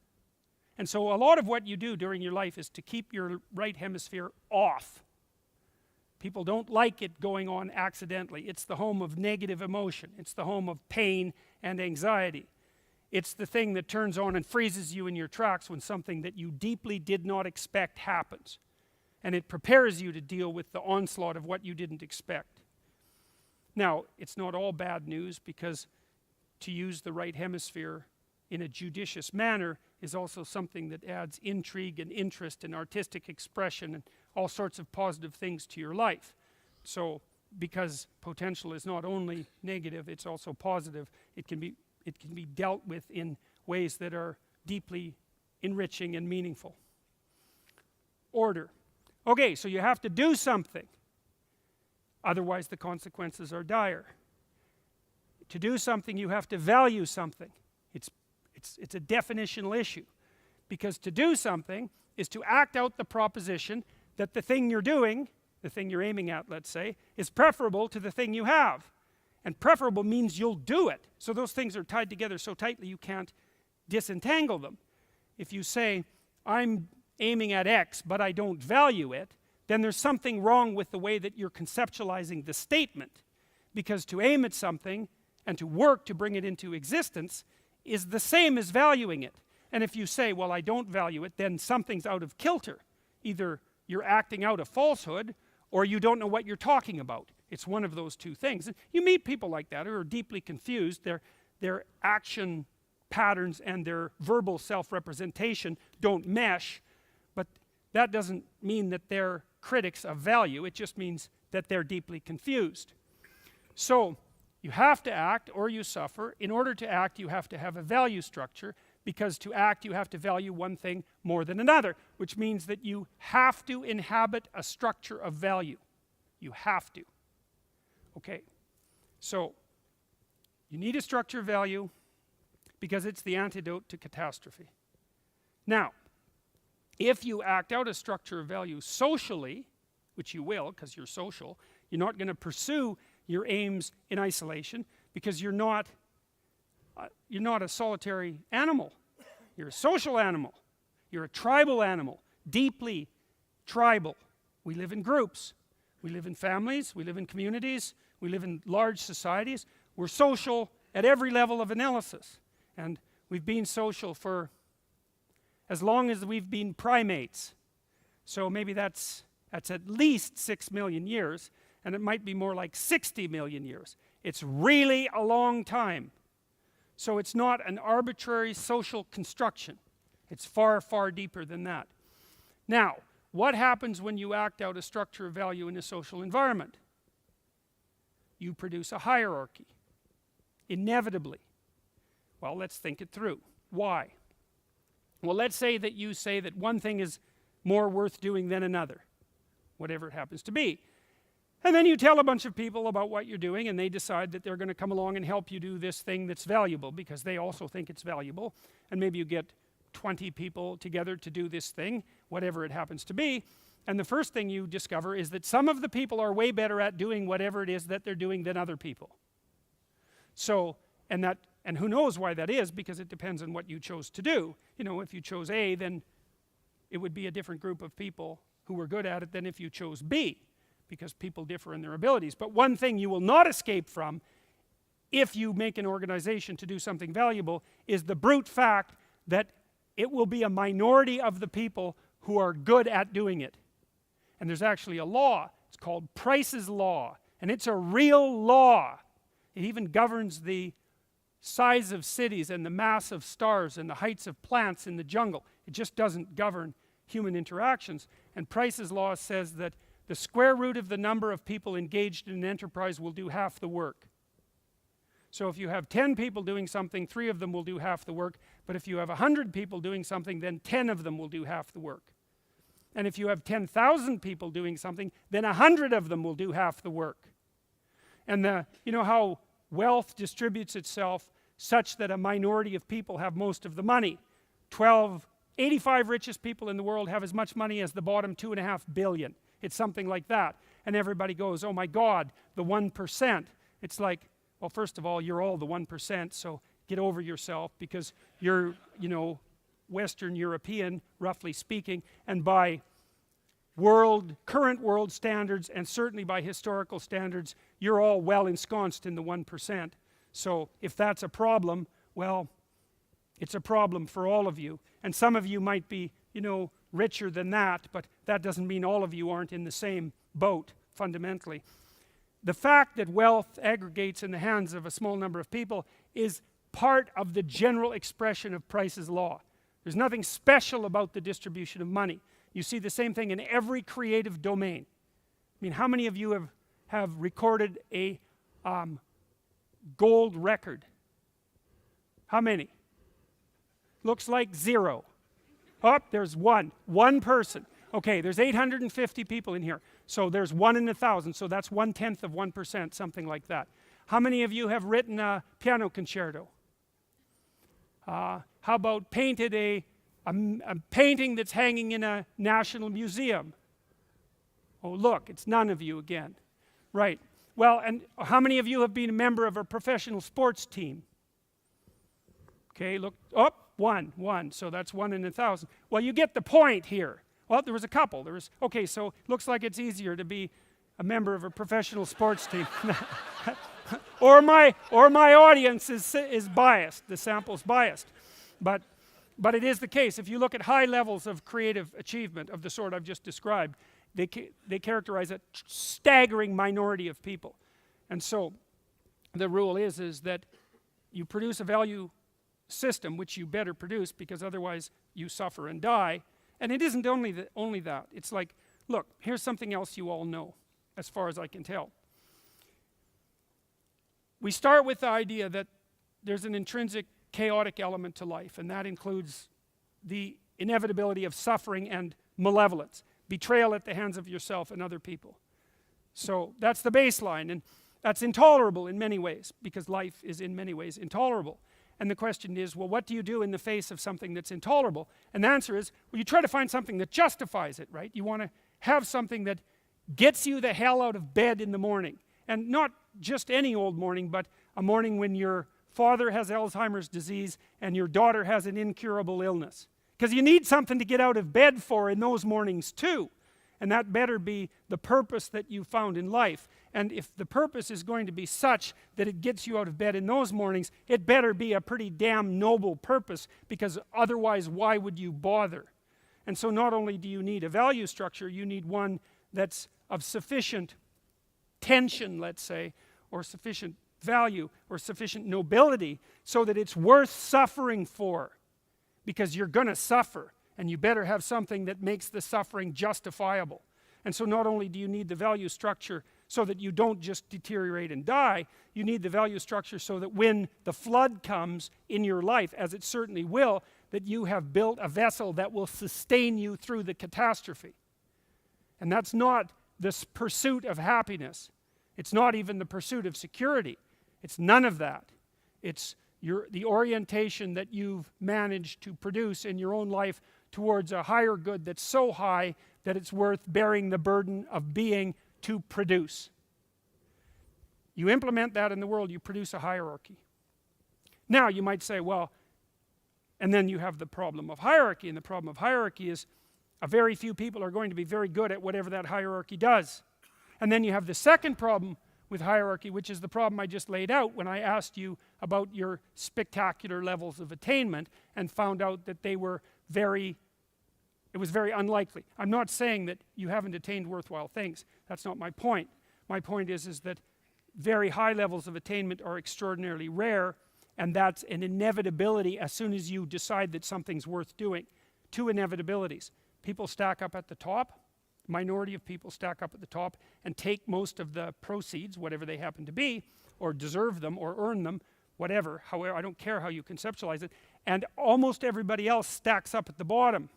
And so a lot of what you do during your life is to keep your right hemisphere off. People don't like it going on accidentally. It's the home of negative emotion. It's the home of pain and anxiety. It's the thing that turns on and freezes you in your tracks when something that you deeply did not expect happens. And it prepares you to deal with the onslaught of what you didn't expect. Now, it's not all bad news, because to use the right hemisphere in a judicious manner is also something that adds intrigue and interest and artistic expression and all sorts of positive things to your life. So, because potential is not only negative, it's also positive, it can be dealt with in ways that are deeply enriching and meaningful. Order. Okay, so you have to do something, otherwise the consequences are dire. To do something, you have to value something. It's a definitional issue, because to do something is to act out the proposition that the thing you're doing, the thing you're aiming at, let's say, is preferable to the thing you have. And preferable means you'll do it. So those things are tied together so tightly you can't disentangle them. If you say, I'm aiming at X, but I don't value it, then there's something wrong with the way that you're conceptualizing the statement. Because to aim at something and to work to bring it into existence is the same as valuing it. And if you say, well, I don't value it, then something's out of kilter. Either you're acting out a falsehood, or you don't know what you're talking about. It's one of those two things. And you meet people like that who are deeply confused. Their action patterns and their verbal self-representation don't mesh, but that doesn't mean that they're critics of value. It just means that they're deeply confused. So You have to act or you suffer. In order to act, you have to have a value structure, because to act, you have to value one thing more than another, which means that you have to inhabit a structure of value. You have to. Okay, so you need a structure of value because it's the antidote to catastrophe. Now, if you act out a structure of value socially, which you will because you're social, you're not going to pursue your aims in isolation because you're not a solitary animal. You're a social animal. You're a tribal animal, deeply tribal. We live in groups. We live in families. We live in communities. We live in large societies. We're social at every level of analysis. And we've been social for as long as we've been primates. So maybe that's at least 6 million years, and it might be more like 60 million years. It's really a long time. So it's not an arbitrary social construction. It's far, far deeper than that. Now, what happens when you act out a structure of value in a social environment? You produce a hierarchy, inevitably. Well, let's think it through. Why? Well, let's say that you say that one thing is more worth doing than another, whatever it happens to be. And then you tell a bunch of people about what you're doing, and they decide that they're going to come along and help you do this thing that's valuable because they also think it's valuable. And maybe you get 20 people together to do this thing, whatever it happens to be. And the first thing you discover is that some of the people are way better at doing whatever it is that they're doing than other people. So, and who knows why that is, because it depends on what you chose to do. You know, if you chose A, then it would be a different group of people who were good at it than if you chose B, because people differ in their abilities. But one thing you will not escape from if you make an organization to do something valuable is the brute fact that it will be a minority of the people who are good at doing it. And there's actually a law. It's called Price's Law, and it's a real law. It even governs the size of cities and the mass of stars and the heights of plants in the jungle. It just doesn't govern human interactions. And Price's Law says that the square root of the number of people engaged in an enterprise will do half the work. So if you have 10 people doing something, 3 of them will do half the work. But if you have 100 people doing something, then 10 of them will do half the work. And if you have 10,000 people doing something, then 100 of them will do half the work. And you know how wealth distributes itself such that a minority of people have most of the money. 85 richest people in the world have as much money as the bottom 2.5 billion. It's something like that. And everybody goes, oh my God, the 1%. It's like, well, first of all, you're all the 1%, so get over yourself, because you're, you know, Western European, roughly speaking, and by current world standards, and certainly by historical standards, you're all well ensconced in the 1%. So if that's a problem, well, it's a problem for all of you. And some of you might be, you know, richer than that, but that doesn't mean all of you aren't in the same boat, fundamentally. The fact that wealth aggregates in the hands of a small number of people is part of the general expression of Price's Law. There's nothing special about the distribution of money. You see the same thing in every creative domain. I mean, how many of you have recorded a gold record? How many? Looks like 0. Oh, there's one person. Okay, there's 850 people in here, so there's 1 in 1,000, so that's 1/10 of 1%, something like that. How many of you have written a piano concerto? How about painted a painting that's hanging in a national museum? Oh, look, it's none of you again. Right. Well, and how many of you have been a member of a professional sports team? Okay, look, oh, one, so that's 1 in 1,000. Well, you get the point here. Well, there was a couple. Okay, so looks like it's easier to be a member of a professional sports team. or my audience is biased. The sample's biased. But it is the case. If you look at high levels of creative achievement of the sort I've just described, they characterize a staggering minority of people. And so the rule is that you produce a value system, which you better produce, because otherwise you suffer and die. And it isn't only that. It's like, look, here's something else you all know, as far as I can tell. we start with the idea that there's an intrinsic chaotic element to life, and that includes the inevitability of suffering and malevolence, betrayal at the hands of yourself and other people. So that's the baseline, and that's intolerable in many ways, because life is in many ways intolerable. And the question is, well, what do you do in the face of something that's intolerable? And the answer is, well, you try to find something that justifies it, right? You want to have something that gets you the hell out of bed in the morning. And not just any old morning, but a morning when your father has Alzheimer's disease and your daughter has an incurable illness. Because you need something to get out of bed for in those mornings too. And that better be the purpose that you found in life. And if the purpose is going to be such that it gets you out of bed in those mornings, it better be a pretty damn noble purpose, because otherwise why would you bother? And so not only do you need a value structure, you need one that's of sufficient tension, let's say, or sufficient value, or sufficient nobility, so that it's worth suffering for. Because you're going to suffer, and you better have something that makes the suffering justifiable. And so not only do you need the value structure so that you don't just deteriorate and die, you need the value structure so that when the flood comes in your life, as it certainly will, that you have built a vessel that will sustain you through the catastrophe. And that's not this pursuit of happiness. It's not even the pursuit of security. It's none of that. It's the orientation that you've managed to produce in your own life towards a higher good that's so high that it's worth bearing the burden of being to produce. You implement that in the world, you produce a hierarchy. Now you might say, well, and then you have the problem of hierarchy, and the problem of hierarchy is a very few people are going to be very good at whatever that hierarchy does. And then you have the second problem with hierarchy, which is the problem I just laid out when I asked you about your spectacular levels of attainment and found out that it was very unlikely. I'm not saying that you haven't attained worthwhile things. That's not my point. My point is that very high levels of attainment are extraordinarily rare, and that's an inevitability as soon as you decide that something's worth doing. Two inevitabilities. People stack up at the top. Minority of people stack up at the top and take most of the proceeds, whatever they happen to be, or deserve them, or earn them, whatever, however, I don't care how you conceptualize it, and almost everybody else stacks up at the bottom.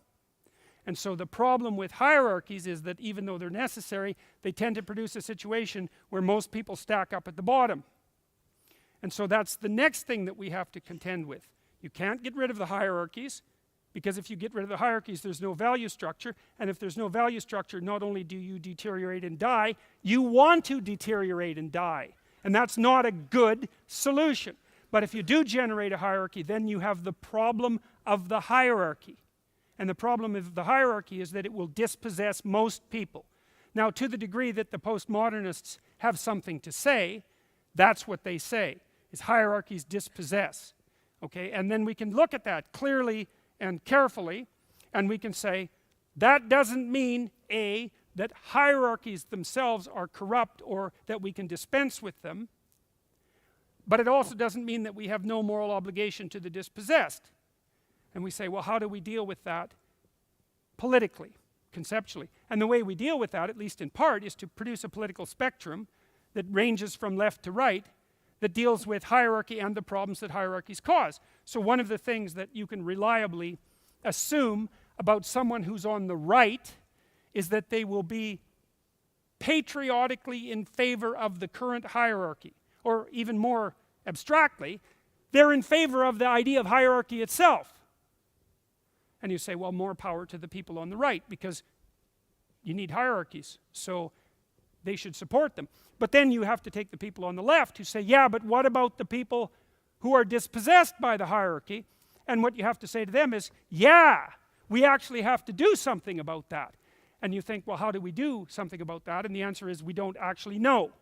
And so the problem with hierarchies is that even though they're necessary, they tend to produce a situation where most people stack up at the bottom. And so that's the next thing that we have to contend with. You can't get rid of the hierarchies, because if you get rid of the hierarchies, there's no value structure. And if there's no value structure, not only do you deteriorate and die, you want to deteriorate and die. And that's not a good solution. But if you do generate a hierarchy, then you have the problem of the hierarchy. And the problem of the hierarchy is that it will dispossess most people. Now, to the degree that the postmodernists have something to say, that's what they say, is hierarchies dispossess. Okay? And then we can look at that clearly and carefully, and we can say, that doesn't mean, A, that hierarchies themselves are corrupt or that we can dispense with them, but it also doesn't mean that we have no moral obligation to the dispossessed. And we say, well, how do we deal with that politically, conceptually? And the way we deal with that, at least in part, is to produce a political spectrum that ranges from left to right, that deals with hierarchy and the problems that hierarchies cause. So one of the things that you can reliably assume about someone who's on the right is that they will be patriotically in favor of the current hierarchy. Or even more abstractly, they're in favor of the idea of hierarchy itself. And you say, well, more power to the people on the right, because you need hierarchies, so they should support them. But then you have to take the people on the left who say, yeah, but what about the people who are dispossessed by the hierarchy? And what you have to say to them is, yeah, we actually have to do something about that. And you think, well, how do we do something about that? And the answer is, we don't actually know.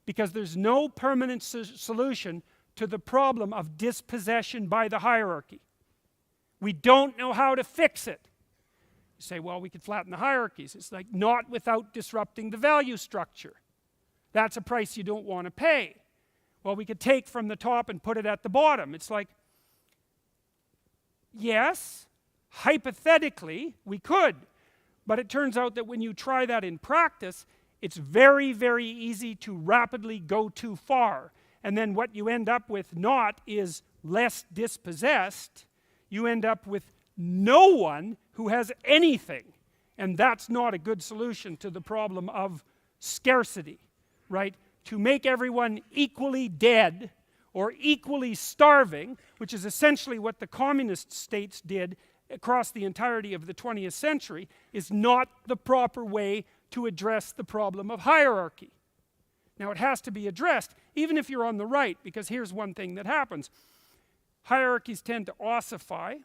Because there's no permanent solution to the problem of dispossession by the hierarchy. We don't know how to fix it. You say, well, we could flatten the hierarchies. It's like, not without disrupting the value structure. That's a price you don't want to pay. Well, we could take from the top and put it at the bottom. It's like, yes, hypothetically, we could. But it turns out that when you try that in practice, it's very, very easy to rapidly go too far. and then what you end up with not is less dispossessed, you end up with no one who has anything. And that's not a good solution to the problem of scarcity, right? To make everyone equally dead or equally starving, which is essentially what the communist states did across the entirety of the 20th century, is not the proper way to address the problem of hierarchy. Now it has to be addressed, even if you're on the right, because here's one thing that happens. Hierarchies tend to ossify,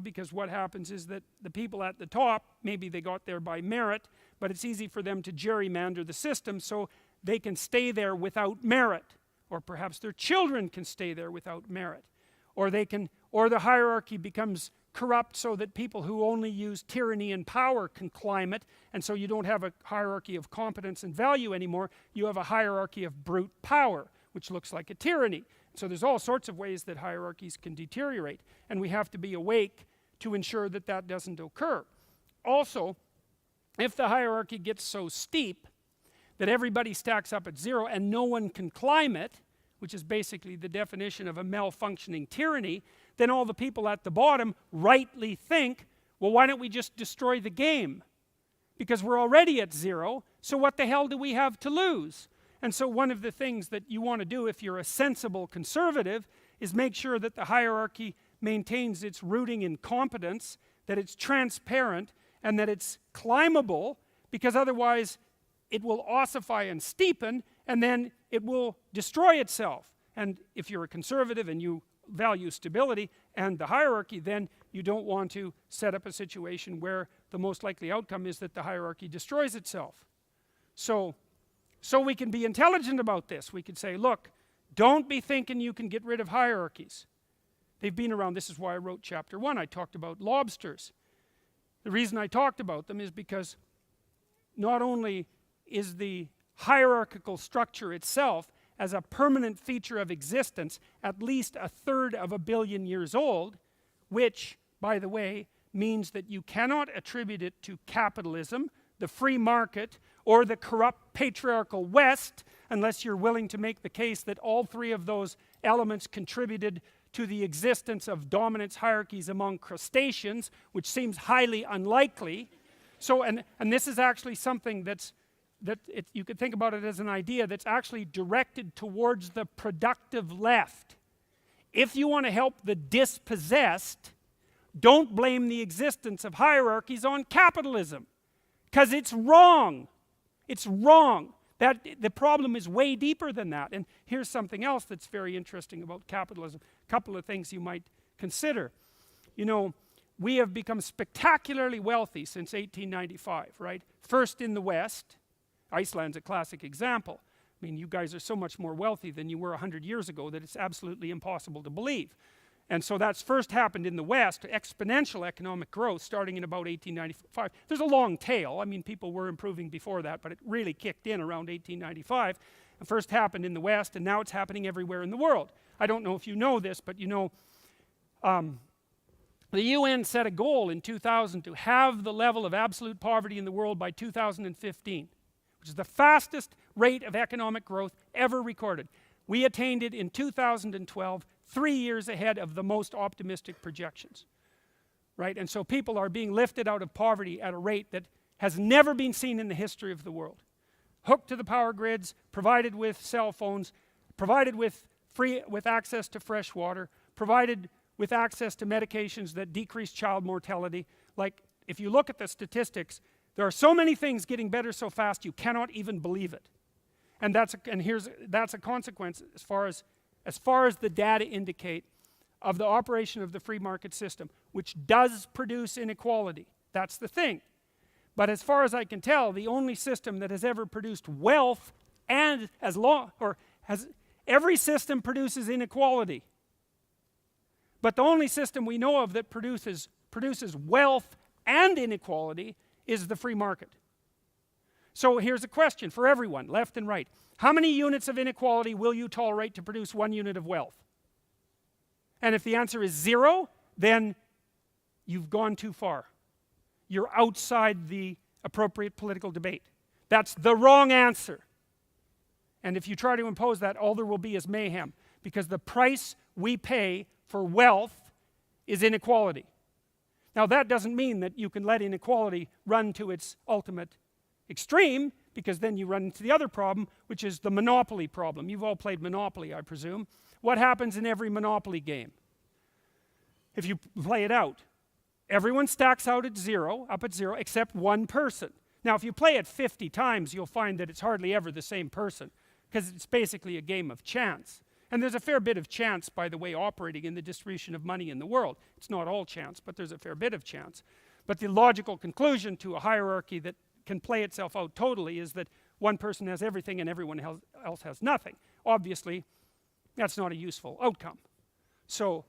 because what happens is that the people at the top, maybe they got there by merit, but it's easy for them to gerrymander the system so they can stay there without merit, or perhaps their children can stay there without merit, or the hierarchy becomes corrupt so that people who only use tyranny and power can climb it, and so you don't have a hierarchy of competence and value anymore, you have a hierarchy of brute power, which looks like a tyranny. So there's all sorts of ways that hierarchies can deteriorate, and we have to be awake to ensure that that doesn't occur. Also, if the hierarchy gets so steep that everybody stacks up at zero and no one can climb it, which is basically the definition of a malfunctioning tyranny, then all the people at the bottom rightly think, well, why don't we just destroy the game? Because we're already at zero, so what the hell do we have to lose? And so one of the things that you want to do if you're a sensible conservative is make sure that the hierarchy maintains its rooting in competence, that it's transparent, and that it's climbable, because otherwise it will ossify and steepen, and then it will destroy itself. And if you're a conservative and you value stability and the hierarchy, then you don't want to set up a situation where the most likely outcome is that the hierarchy destroys itself. So we can be intelligent about this. We could say, look, don't be thinking you can get rid of hierarchies. They've been around. This is why I wrote chapter 1. I talked about lobsters. The reason I talked about them is because not only is the hierarchical structure itself as a permanent feature of existence at least 1/3 of a billion years old, which, by the way, means that you cannot attribute it to capitalism, the free market, or the corrupt patriarchal West, unless you're willing to make the case that all three of those elements contributed to the existence of dominance hierarchies among crustaceans, which seems highly unlikely. So, and this is actually something you could think about it as an idea that's actually directed towards the productive left. If you want to help the dispossessed, don't blame the existence of hierarchies on capitalism, because it's wrong. It's wrong. The problem is way deeper than that. And here's something else that's very interesting about capitalism. A couple of things you might consider. We have become spectacularly wealthy since 1895, right? First in the West. Iceland's a classic example. I mean, you guys are so much more wealthy than you were 100 years ago that it's absolutely impossible to believe. And so that's first happened in the West, exponential economic growth starting in about 1895. There's a long tail. I mean, people were improving before that, but it really kicked in around 1895. It first happened in the West, and now it's happening everywhere in the world. I don't know if you know this, but the UN set a goal in 2000 to have the level of absolute poverty in the world by 2015. Which is the fastest rate of economic growth ever recorded. We attained it in 2012, 3 years ahead of the most optimistic projections. Right? And so people are being lifted out of poverty at a rate that has never been seen in the history of the world. Hooked to the power grids, provided with cell phones, provided with access to fresh water, provided with access to medications that decrease child mortality. Like, if you look at the statistics, there are so many things getting better so fast you cannot even believe it. And that's a consequence as far as the data indicate of the operation of the free market system, which does produce inequality. That's the thing. But as far as I can tell, the only system that has ever produced wealth, and every system produces inequality. But the only system we know of that produces wealth and inequality is the free market. So here's a question for everyone, left and right. How many units of inequality will you tolerate to produce 1 unit of wealth? And if the answer is 0, then you've gone too far. You're outside the appropriate political debate. That's the wrong answer. And if you try to impose that, all there will be is mayhem. Because the price we pay for wealth is inequality. Now that doesn't mean that you can let inequality run to its ultimate extreme, because then you run into the other problem, which is the monopoly problem. You've all played Monopoly, I presume. What happens in every Monopoly game? If you play it out, everyone stacks out at zero, up at zero, except one person. Now if you play it 50 times, you'll find that it's hardly ever the same person, because it's basically a game of chance. And there's a fair bit of chance, by the way, operating in the distribution of money in the world. It's not all chance, but there's a fair bit of chance. But the logical conclusion to a hierarchy that can play itself out totally is that one person has everything and everyone else has nothing. Obviously, that's not a useful outcome. So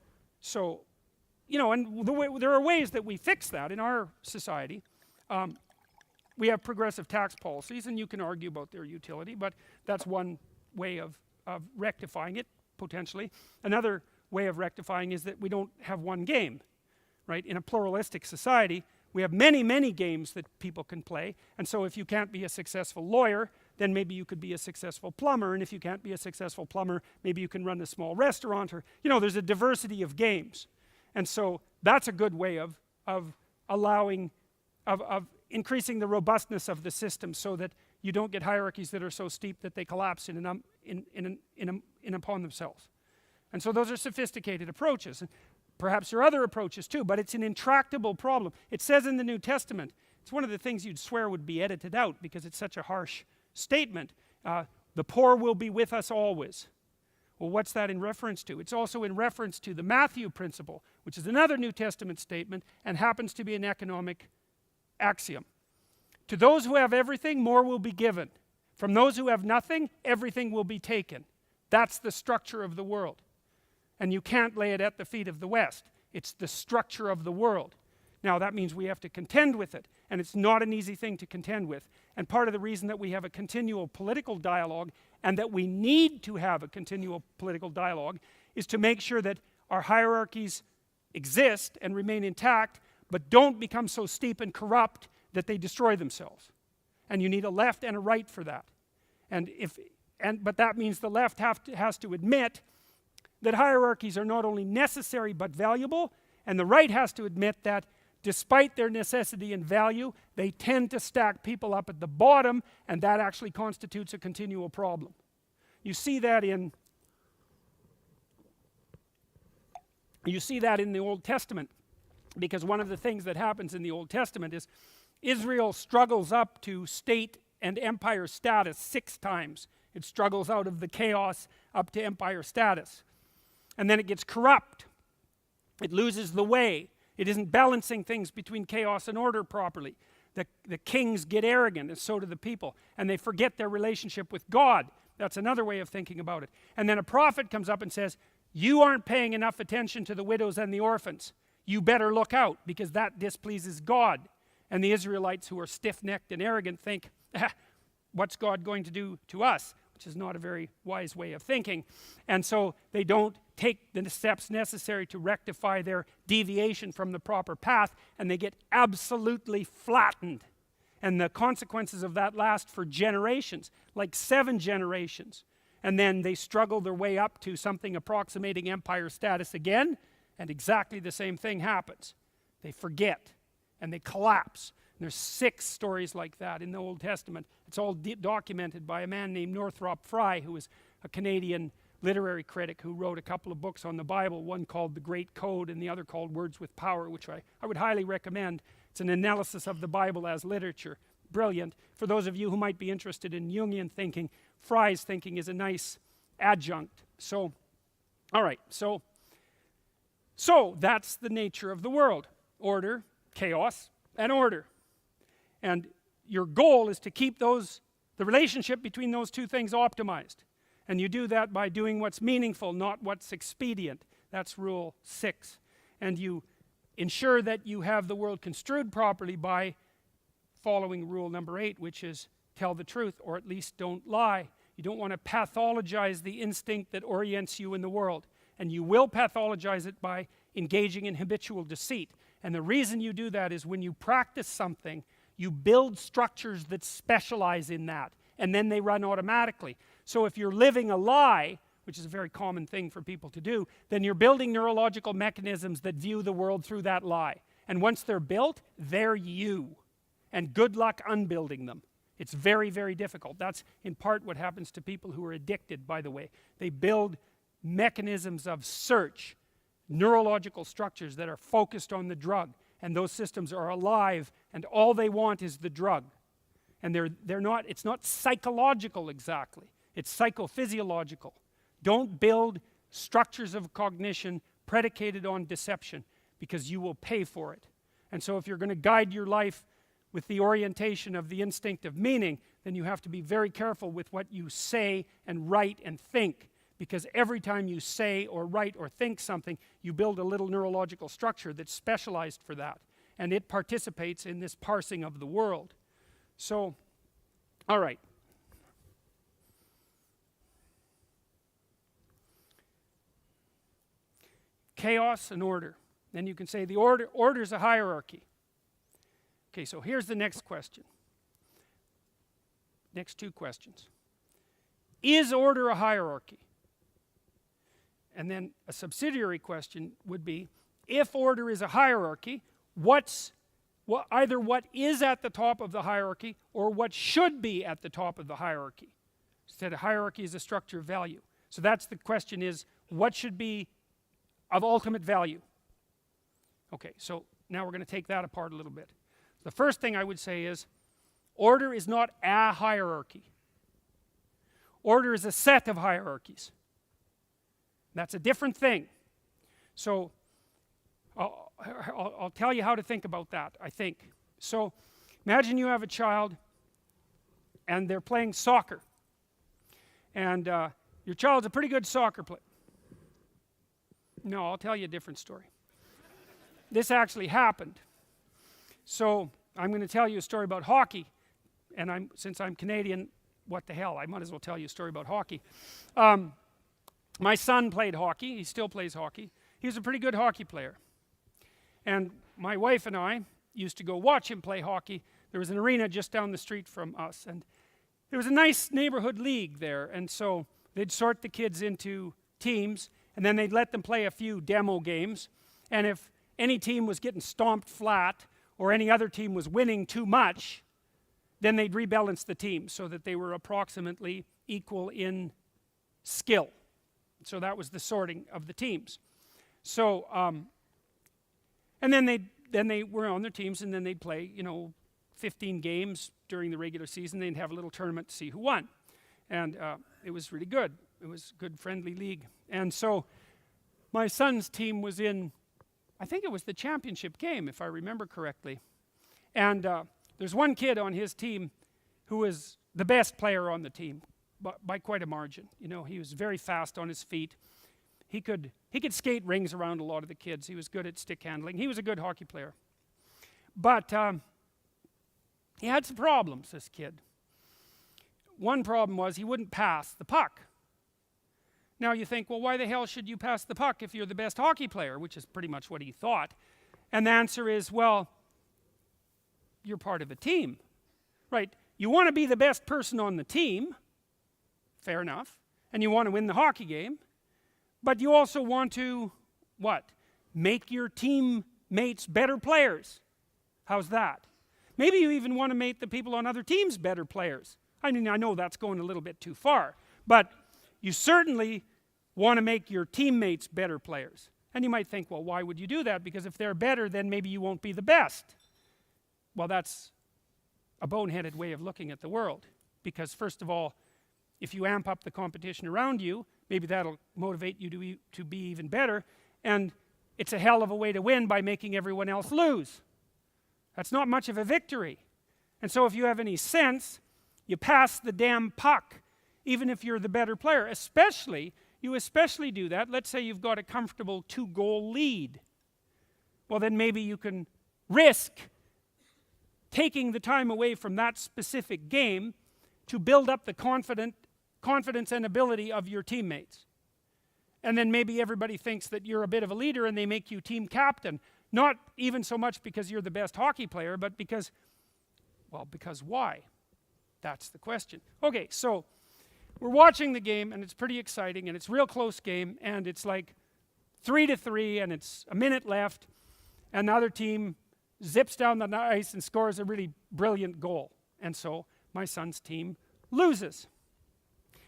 you know, and there are ways that we fix that in our society. We have progressive tax policies, and you can argue about their utility, but that's one way of rectifying it, potentially. Another way of rectifying is that we don't have one game, right? In a pluralistic society, we have many, many games that people can play, and so if you can't be a successful lawyer, then maybe you could be a successful plumber, and if you can't be a successful plumber, maybe you can run a small restaurant, or, you know, there's a diversity of games. And so that's a good way of allowing, of increasing the robustness of the system so that you don't get hierarchies that are so steep that they collapse in upon themselves. And so those are sophisticated approaches. And perhaps there are other approaches too, but it's an intractable problem. It says in the New Testament, it's one of the things you'd swear would be edited out because it's such a harsh statement. The poor will be with us always. Well, what's that in reference to? It's also in reference to the Matthew principle, which is another New Testament statement and happens to be an economic axiom. To those who have everything, more will be given. From those who have nothing, everything will be taken. That's the structure of the world. And you can't lay it at the feet of the West. It's the structure of the world. Now that means we have to contend with it, and it's not an easy thing to contend with. And part of the reason that we have a continual political dialogue, and that we need to have a continual political dialogue, is to make sure that our hierarchies exist and remain intact, but don't become so steep and corrupt that they destroy themselves. And you need a left and a right for that. But that means the left has to admit that hierarchies are not only necessary but valuable, and the right has to admit that despite their necessity and value, they tend to stack people up at the bottom, and that actually constitutes a continual problem. You see that in the Old Testament, because one of the things that happens in the Old Testament is Israel struggles up to state and empire status 6 times. It struggles out of the chaos up to empire status. And then it gets corrupt. It loses the way. It isn't balancing things between chaos and order properly. The kings get arrogant, and so do the people. And they forget their relationship with God. That's another way of thinking about it. And then a prophet comes up and says, you aren't paying enough attention to the widows and the orphans. You better look out, because that displeases God. And the Israelites, who are stiff-necked and arrogant, think, what's God going to do to us? Which is not a very wise way of thinking. And so they don't take the steps necessary to rectify their deviation from the proper path, and they get absolutely flattened. And the consequences of that last for generations, like 7 generations. And then they struggle their way up to something approximating empire status again, and exactly the same thing happens. They forget, and they collapse. And there's 6 stories like that in the Old Testament. It's all documented by a man named Northrop Frye, who was a Canadian literary critic who wrote a couple of books on the Bible, one called The Great Code and the other called Words with Power, which I would highly recommend. It's an analysis of the Bible as literature. Brilliant. For those of you who might be interested in Jungian thinking, Frye's thinking is a nice adjunct. So, all right, so that's the nature of the world. Order, chaos, and order. And your goal is to keep the relationship between those two things optimized. And you do that by doing what's meaningful, not what's expedient. That's rule 6. And you ensure that you have the world construed properly by following rule number 8, which is tell the truth, or at least don't lie. You don't want to pathologize the instinct that orients you in the world. And you will pathologize it by engaging in habitual deceit. And the reason you do that is when you practice something, you build structures that specialize in that, and then they run automatically. So if you're living a lie, which is a very common thing for people to do, then you're building neurological mechanisms that view the world through that lie. And once they're built, they're you. And good luck unbuilding them. It's very, very difficult. That's in part what happens to people who are addicted, by the way. They build mechanisms of search, neurological structures that are focused on the drug. And those systems are alive, and all they want is the drug. And it's not psychological exactly. It's psychophysiological. Don't build structures of cognition predicated on deception, because you will pay for it. And so if you're going to guide your life with the orientation of the instinct of meaning, then you have to be very careful with what you say and write and think, because every time you say or write or think something, you build a little neurological structure that's specialized for that, and it participates in this parsing of the world. So, all right. Chaos and order. Then you can say the order is a hierarchy. Okay, so here's the next question. Next two questions. Is order a hierarchy? And then a subsidiary question would be, if order is a hierarchy, either what is at the top of the hierarchy or what should be at the top of the hierarchy? Instead, a hierarchy is a structure of value. So that's the question, is what should be of ultimate value? Okay, so now we're going to take that apart a little bit. The first thing I would say is, order is not a hierarchy. Order is a set of hierarchies. That's a different thing. So I'll tell you how to think about that, I think. So imagine you have a child and they're playing soccer. And your child's a pretty good soccer player. No, I'll tell you a different story. This actually happened. So I'm going to tell you a story about hockey. And since I'm Canadian, what the hell, I might as well tell you a story about hockey. My son played hockey. He still plays hockey. He was a pretty good hockey player. And my wife and I used to go watch him play hockey. There was an arena just down the street from us. And there was a nice neighborhood league there. And so they'd sort the kids into teams, and then they'd let them play a few demo games. And if any team was getting stomped flat, or any other team was winning too much, then they'd rebalance the team so that they were approximately equal in skill. So that was the sorting of the teams. So, and then they were on their teams, and then they'd play, 15 games during the regular season. They'd have a little tournament to see who won. And it was really good. It was a good, friendly league. And so my son's team was in, I think it was the championship game, if I remember correctly. And there's one kid on his team who was the best player on the team by quite a margin. He was very fast on his feet. He could skate rings around a lot of the kids. He was good at stick handling. He was a good hockey player. But he had some problems, this kid. One problem was he wouldn't pass the puck. Now you think, well, why the hell should you pass the puck if you're the best hockey player? Which is pretty much what he thought. And the answer is, well, you're part of a team, right? You want to be the best person on the team, fair enough, and you want to win the hockey game, but you also want to, what? Make your teammates better players. How's that? Maybe you even want to make the people on other teams better players. I mean, I know that's going a little bit too far, but you certainly want to make your teammates better players. And you might think, well, why would you do that? Because if they're better, then maybe you won't be the best. Well, that's a boneheaded way of looking at the world. Because first of all, if you amp up the competition around you, maybe that'll motivate you to be even better. And it's a hell of a way to win by making everyone else lose. That's not much of a victory. And so if you have any sense, you pass the damn puck, even if you're the better player. You especially do that. Let's say you've got a comfortable 2-goal lead. Well, then maybe you can risk taking the time away from that specific game to build up the confidence and ability of your teammates. And then maybe everybody thinks that you're a bit of a leader and they make you team captain. Not even so much because you're the best hockey player, but because why? That's the question. Okay, so we're watching the game, and it's pretty exciting, and it's a real close game, and it's like 3-3, and it's a minute left, and the other team zips down the ice and scores a really brilliant goal. And so my son's team loses.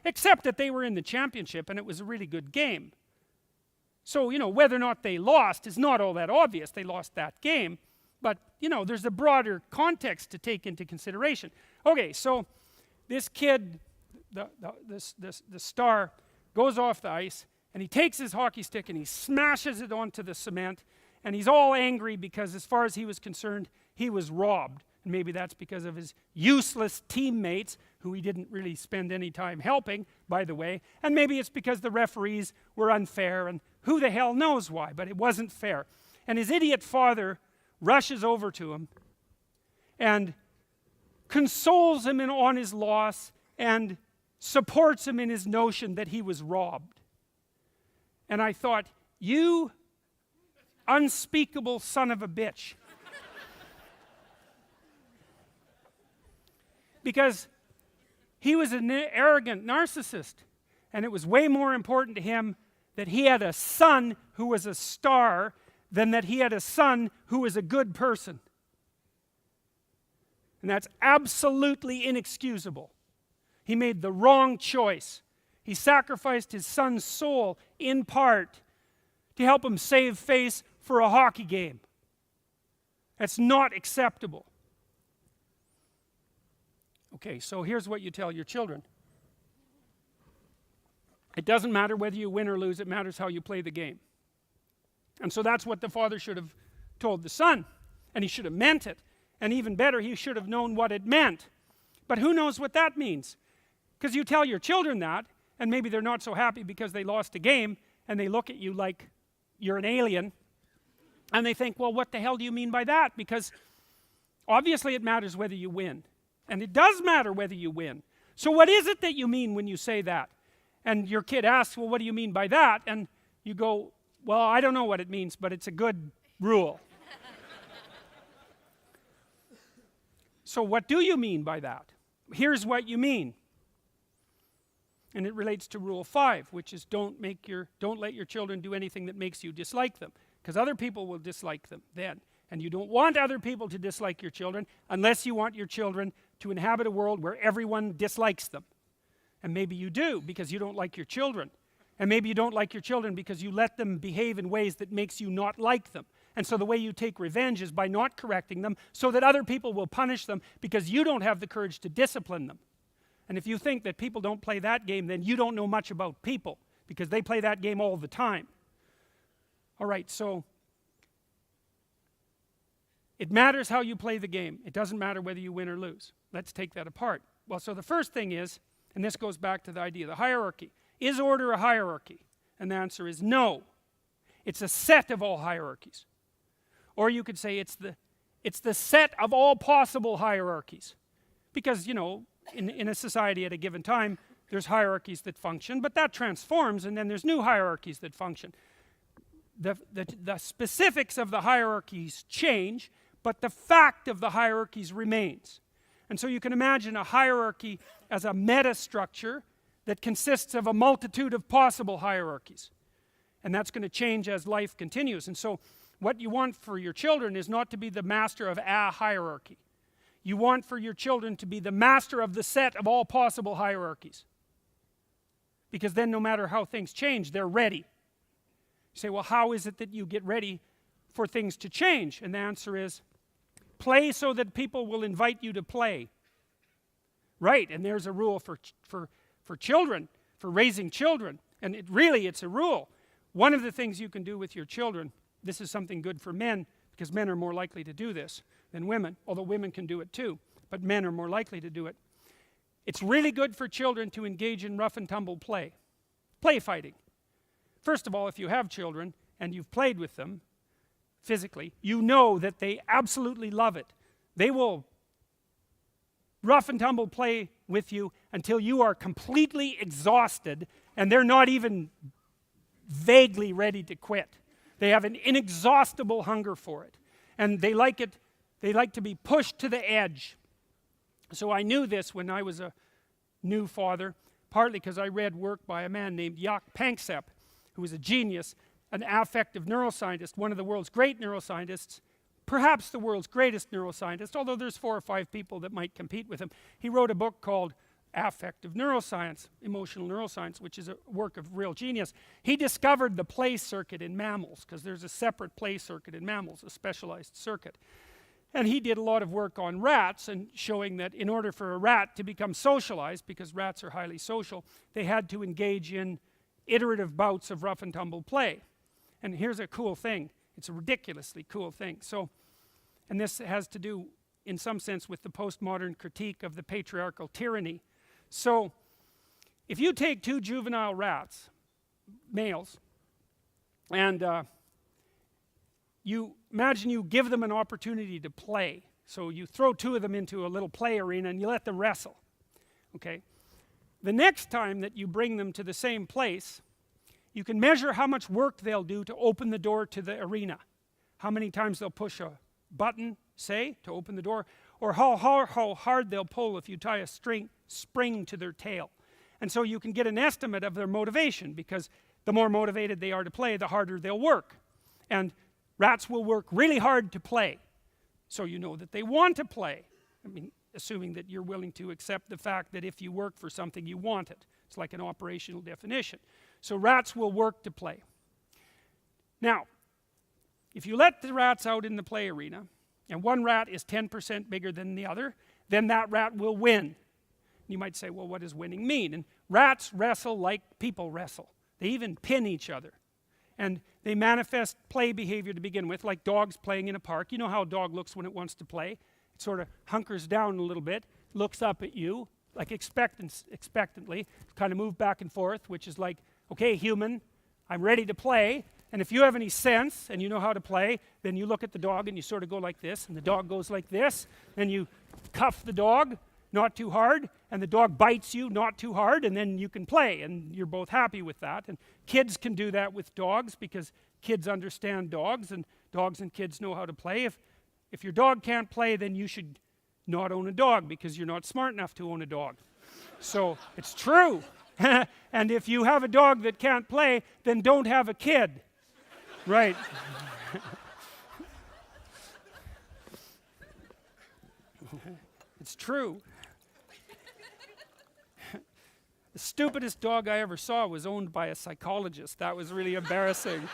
Except that they were in the championship, and it was a really good game. So, whether or not they lost is not all that obvious. They lost that game. But, there's a broader context to take into consideration. Okay, so this kid, the star, goes off the ice, and he takes his hockey stick and he smashes it onto the cement, and he's all angry because, as far as he was concerned, he was robbed. And maybe that's because of his useless teammates, who he didn't really spend any time helping, by the way. And maybe it's because the referees were unfair, and who the hell knows why, but it wasn't fair. And his idiot father rushes over to him and consoles him on his loss and supports him in his notion that he was robbed. And I thought, you unspeakable son of a bitch. Because he was an arrogant narcissist, and it was way more important to him that he had a son who was a star than that he had a son who was a good person. And that's absolutely inexcusable. He made the wrong choice. He sacrificed his son's soul in part to help him save face for a hockey game. That's not acceptable. Okay, so here's what you tell your children. It doesn't matter whether you win or lose, it matters how you play the game. And so that's what the father should have told the son. And he should have meant it. And even better, he should have known what it meant. But who knows what that means? Because you tell your children that, and maybe they're not so happy because they lost a game, and they look at you like you're an alien, and they think, well, what the hell do you mean by that? Because obviously it matters whether you win. And it does matter whether you win. So what is it that you mean when you say that? And your kid asks, well, what do you mean by that? And you go, well, I don't know what it means, but it's a good rule. So what do you mean by that? Here's what you mean. And it relates to rule 5, which is don't let your children do anything that makes you dislike them, because other people will dislike them then. And you don't want other people to dislike your children unless you want your children to inhabit a world where everyone dislikes them. And maybe you do because you don't like your children. And maybe you don't like your children because you let them behave in ways that makes you not like them. And so the way you take revenge is by not correcting them so that other people will punish them because you don't have the courage to discipline them. And if you think that people don't play that game, then you don't know much about people, because they play that game all the time. All right, so it matters how you play the game. It doesn't matter whether you win or lose. Let's take that apart. Well, so the first thing is, and this goes back to the idea of the hierarchy. Is order a hierarchy? And the answer is no. It's a set of all hierarchies. Or you could say it's the set of all possible hierarchies. Because, in a society at a given time, there's hierarchies that function, but that transforms, and then there's new hierarchies that function. The specifics of the hierarchies change, but the fact of the hierarchies remains. And so you can imagine a hierarchy as a meta-structure that consists of a multitude of possible hierarchies. And that's going to change as life continues. And so what you want for your children is not to be the master of a hierarchy. You want for your children to be the master of the set of all possible hierarchies. Because then no matter how things change, they're ready. You say, well, how is it that you get ready for things to change? And the answer is, play so that people will invite you to play. Right, and there's a rule for children, for raising children. And it's a rule. One of the things you can do with your children, this is something good for men, because men are more likely to do this than women, although women can do it too, but men are more likely to do it. It's really good for children to engage in rough and tumble play fighting. First of all, if you have children and you've played with them physically, you know that they absolutely love it. They will rough and tumble play with you until you are completely exhausted and they're not even vaguely ready to quit. They have an inexhaustible hunger for it. And they like to be pushed to the edge. So I knew this when I was a new father. partly because I read work by a man named Jaak Panksepp, who was a genius, an affective neuroscientist, one of the world's great neuroscientists, perhaps the world's greatest neuroscientist, although there's 4 or 5 people that might compete with him. He wrote a book called Affective Neuroscience, Emotional Neuroscience, which is a work of real genius. He discovered the play circuit in mammals, because there's a separate play circuit in mammals, a specialized circuit. And he did a lot of work on rats, and showing that in order for a rat to become socialized, because rats are highly social, they had to engage in iterative bouts of rough and tumble play. And here's a cool thing. It's a ridiculously cool thing. So, and this has to do, in some sense, with the postmodern critique of the patriarchal tyranny. So, if you take 2 juvenile rats, males, and you imagine you give them an opportunity to play. So you throw 2 of them into a little play arena and you let them wrestle. Okay? The next time that you bring them to the same place, you can measure how much work they'll do to open the door to the arena. How many times they'll push a button, say, to open the door, or how hard they'll pull if you tie a spring to their tail. And so you can get an estimate of their motivation, because the more motivated they are to play, the harder they'll work. And rats will work really hard to play, so you know that they want to play. I mean, assuming that you're willing to accept the fact that if you work for something, you want it. It's like an operational definition. So rats will work to play. Now, if you let the rats out in the play arena, and one rat is 10% bigger than the other, then that rat will win. You might say, well, what does winning mean? And rats wrestle like people wrestle. They even pin each other. And they manifest play behavior to begin with, like dogs playing in a park. You know how a dog looks when it wants to play? It sort of hunkers down a little bit, looks up at you, like expectantly, kind of move back and forth, which is like, okay, human, I'm ready to play. And if you have any sense and you know how to play, then you look at the dog and you sort of go like this, and the dog goes like this, and you cuff the dog, not too hard, and the dog bites you, not too hard, and then you can play, and you're both happy with that. And kids can do that with dogs, because kids understand dogs, and dogs and kids know how to play. If your dog can't play, then you should not own a dog, because you're not smart enough to own a dog. So it's true. And if you have a dog that can't play, then don't have a kid. Right. It's true. The stupidest dog I ever saw was owned by a psychologist. That was really embarrassing.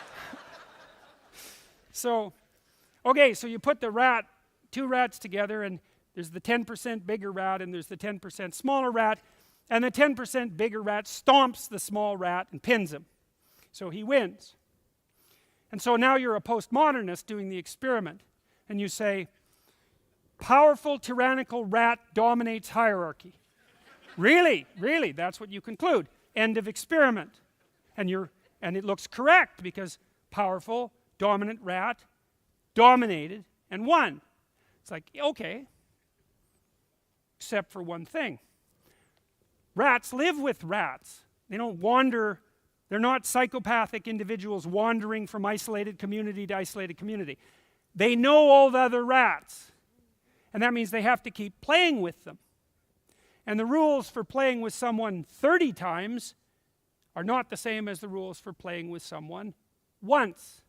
So, okay, so you put the 2 rats together, and there's the 10% bigger rat and there's the 10% smaller rat, and the 10% bigger rat stomps the small rat and pins him. So he wins. And so now you're a postmodernist doing the experiment, and you say, powerful tyrannical rat dominates hierarchy. Really, really, that's what you conclude. End of experiment. And it looks correct, because powerful, dominant rat dominated and won. It's like, okay, except for one thing. Rats live with rats. They don't wander. They're not psychopathic individuals wandering from isolated community to isolated community. They know all the other rats. And that means they have to keep playing with them. And the rules for playing with someone 30 times are not the same as the rules for playing with someone once.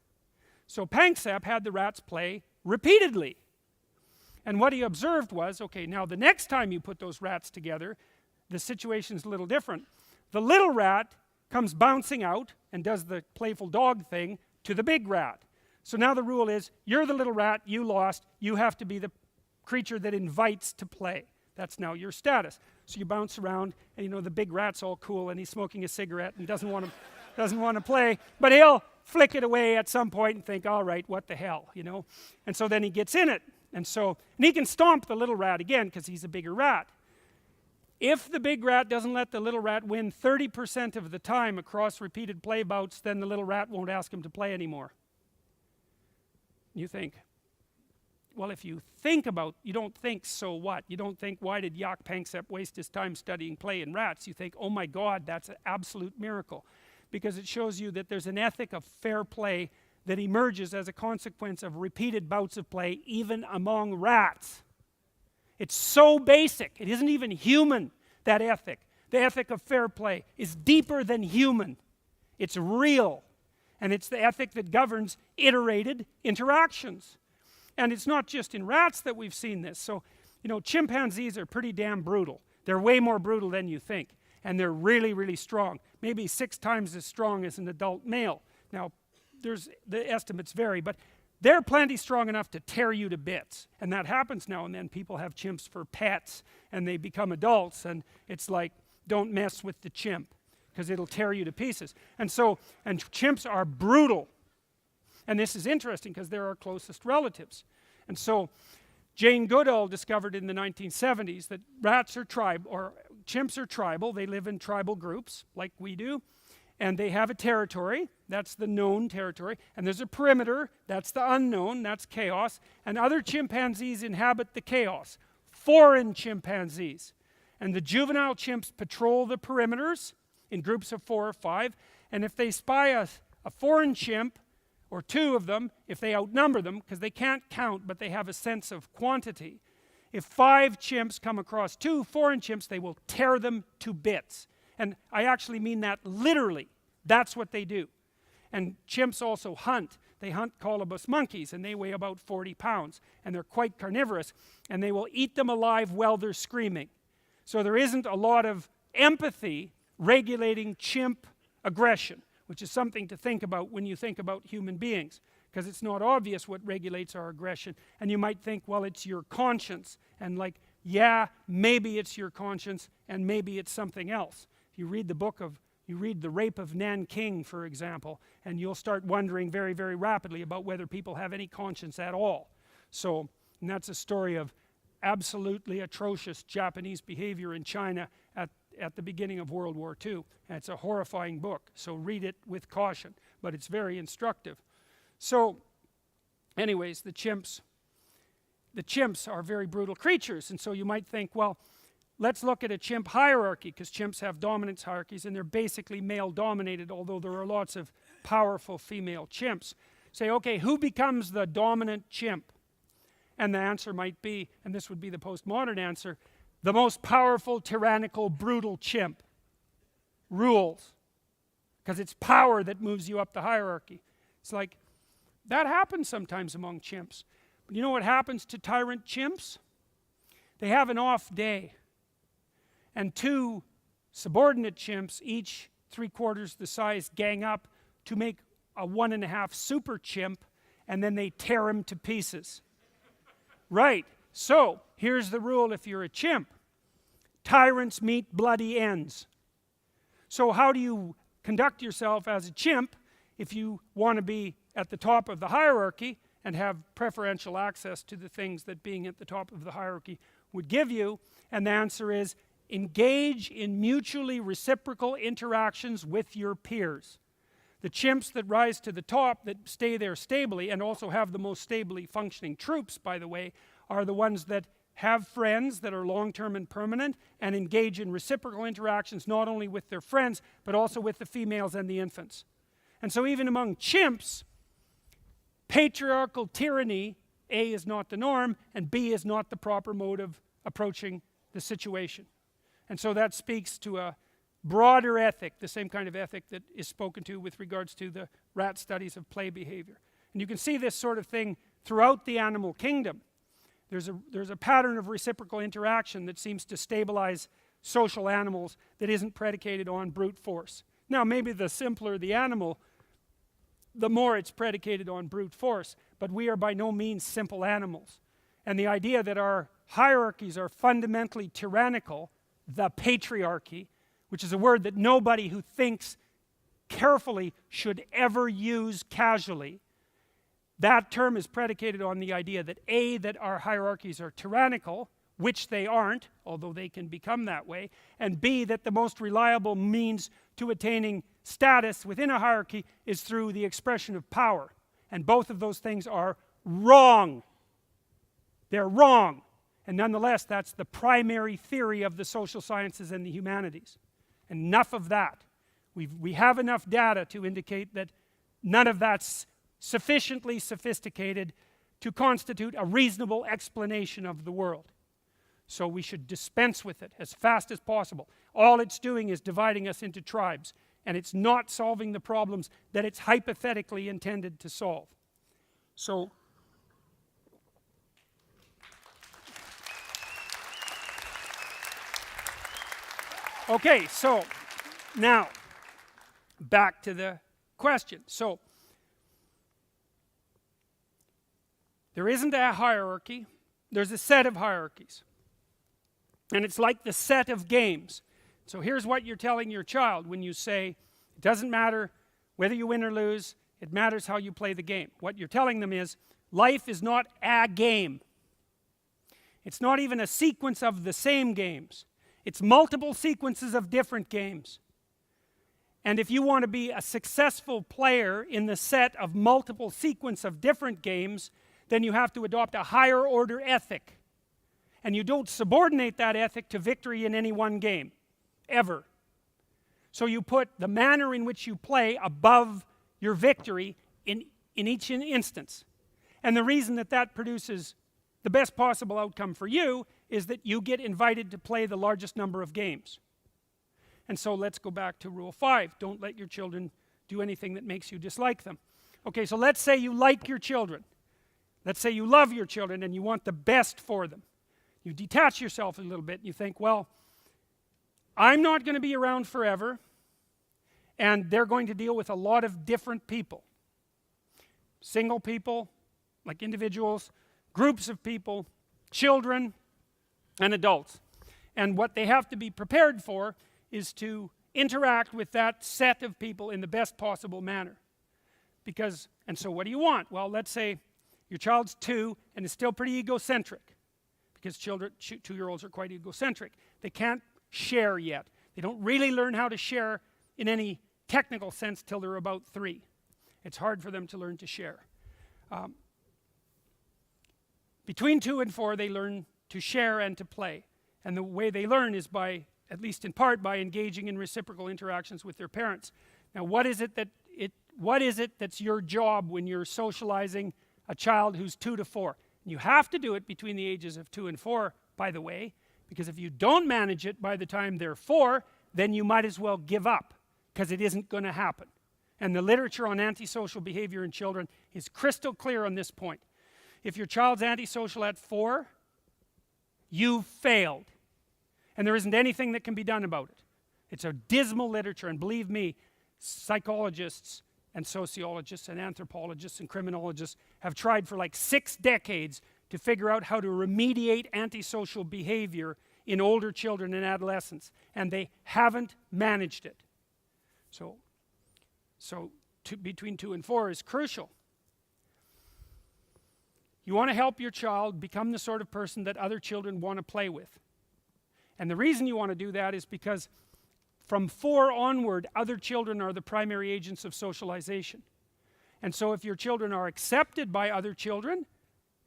So Panksepp had the rats play repeatedly. And what he observed was, okay, now the next time you put those rats together, the situation's a little different. The little rat comes bouncing out and does the playful dog thing to the big rat. So now the rule is, you're the little rat, you lost, you have to be the creature that invites to play. That's now your status. So you bounce around, and you know the big rat's all cool, and he's smoking a cigarette and doesn't want to play, but he'll flick it away at some point and think, all right, what the hell, you know? And so then he gets in it, and he can stomp the little rat again, because he's a bigger rat. If the big rat doesn't let the little rat win 30% of the time across repeated play bouts, then the little rat won't ask him to play anymore. You think, well, if you think about, you don't think, so what? You don't think, why did Jaak Panksepp waste his time studying play in rats? You think, oh my God, that's an absolute miracle. Because it shows you that there's an ethic of fair play that emerges as a consequence of repeated bouts of play, even among rats. It's so basic. It isn't even human, that ethic, the ethic of fair play, is deeper than human. It's real. And it's the ethic that governs iterated interactions. And it's not just in rats that we've seen this. So, chimpanzees are pretty damn brutal. They're way more brutal than you think. And they're really, really strong. Maybe 6 times as strong as an adult male. Now, the estimates vary, but they're plenty strong enough to tear you to bits. And that happens now and then. People have chimps for pets, and they become adults, and it's like, don't mess with the chimp, because it'll tear you to pieces. And chimps are brutal. And this is interesting, because they're our closest relatives. And so, Jane Goodall discovered in the 1970s that chimps are tribal. They live in tribal groups, like we do. And they have a territory, that's the known territory, and there's a perimeter, that's the unknown, that's chaos, and other chimpanzees inhabit the chaos, foreign chimpanzees. And the juvenile chimps patrol the perimeters in groups of 4 or 5, and if they spy a foreign chimp, or 2 of them, if they outnumber them, because they can't count, but they have a sense of quantity, if 5 chimps come across 2 foreign chimps, they will tear them to bits. And I actually mean that literally. That's what they do. And chimps also hunt. They hunt colobus monkeys, and they weigh about 40 pounds. And they're quite carnivorous, and they will eat them alive while they're screaming. So there isn't a lot of empathy regulating chimp aggression, which is something to think about when you think about human beings, because it's not obvious what regulates our aggression. And you might think, well, it's your conscience. And like, yeah, maybe it's your conscience, and maybe it's something else. You read the Rape of Nanking, for example, and you'll start wondering very, very rapidly about whether people have any conscience at all. So, and that's a story of absolutely atrocious Japanese behavior in China at the beginning of World War II. And it's a horrifying book, so read it with caution, but it's very instructive. So, anyways, the chimps are very brutal creatures, and so you might think, well, let's look at a chimp hierarchy, because chimps have dominance hierarchies, and they're basically male-dominated, although there are lots of powerful female chimps. Say, okay, who becomes the dominant chimp? And the answer might be, and this would be the postmodern answer, the most powerful, tyrannical, brutal chimp rules. Because it's power that moves you up the hierarchy. It's like, that happens sometimes among chimps. But you know what happens to tyrant chimps? They have an off day. And 2 subordinate chimps, each 3/4 the size, gang up to make a 1.5 super chimp, and then they tear him to pieces. Right, so here's the rule if you're a chimp. Tyrants meet bloody ends. So how do you conduct yourself as a chimp if you want to be at the top of the hierarchy and have preferential access to the things that being at the top of the hierarchy would give you? And the answer is, engage in mutually reciprocal interactions with your peers. The chimps that rise to the top, that stay there stably, and also have the most stably functioning troops, by the way, are the ones that have friends that are long-term and permanent, and engage in reciprocal interactions not only with their friends, but also with the females and the infants. And so even among chimps, patriarchal tyranny, A, is not the norm, and B, is not the proper mode of approaching the situation. And so that speaks to a broader ethic, the same kind of ethic that is spoken to with regards to the rat studies of play behavior. And you can see this sort of thing throughout the animal kingdom. There's a pattern of reciprocal interaction that seems to stabilize social animals that isn't predicated on brute force. Now, maybe the simpler the animal, the more it's predicated on brute force, but we are by no means simple animals. And the idea that our hierarchies are fundamentally tyrannical, the patriarchy, which is a word that nobody who thinks carefully should ever use casually. That term is predicated on the idea that A, that our hierarchies are tyrannical, which they aren't, although they can become that way, and B, that the most reliable means to attaining status within a hierarchy is through the expression of power. And both of those things are wrong. They're wrong. And nonetheless, that's the primary theory of the social sciences and the humanities. Enough of that. We have enough data to indicate that none of that's sufficiently sophisticated to constitute a reasonable explanation of the world. So we should dispense with it as fast as possible. All it's doing is dividing us into tribes, and it's not solving the problems that it's hypothetically intended to solve. So okay, so now back to the question. So there isn't a hierarchy, there's a set of hierarchies. And it's like the set of games. So here's what you're telling your child when you say, it doesn't matter whether you win or lose, it matters how you play the game. What you're telling them is, life is not a game. It's not even a sequence of the same games. It's multiple sequences of different games. And if you want to be a successful player in the set of multiple sequence of different games, then you have to adopt a higher order ethic. And you don't subordinate that ethic to victory in any one game, ever. So you put the manner in which you play above your victory in each instance. And the reason that that produces the best possible outcome for you is that you get invited to play the largest number of games. And so let's go back to rule 5. Don't let your children do anything that makes you dislike them. Okay, so let's say you like your children. Let's say you love your children and you want the best for them. You detach yourself a little bit and you think, well, I'm not going to be around forever, and they're going to deal with a lot of different people. Single people, like individuals, groups of people, children, and adults. And what they have to be prepared for is to interact with that set of people in the best possible manner. And so what do you want? Well, let's say your child's 2 and is still pretty egocentric. Because children, 2-year-olds are quite egocentric. They can't share yet. They don't really learn how to share in any technical sense till they're about 3. It's hard for them to learn to share. Between 2 and 4, they learn to share and to play. And the way they learn is by, at least in part, by engaging in reciprocal interactions with their parents. Now, what is it that's your job when you're socializing a child who's 2 to 4? You have to do it between the ages of 2 and 4, by the way, because if you don't manage it by the time they're 4, then you might as well give up, because it isn't going to happen. And the literature on antisocial behavior in children is crystal clear on this point. If your child's antisocial at 4, you've failed. And there isn't anything that can be done about it. It's a dismal literature, and believe me, psychologists and sociologists and anthropologists and criminologists have tried for like 6 decades to figure out how to remediate antisocial behavior in older children and adolescents, and they haven't managed it. So between 2 and 4 is crucial. You want to help your child become the sort of person that other children want to play with. And the reason you want to do that is because from 4 onward, other children are the primary agents of socialization. And so if your children are accepted by other children,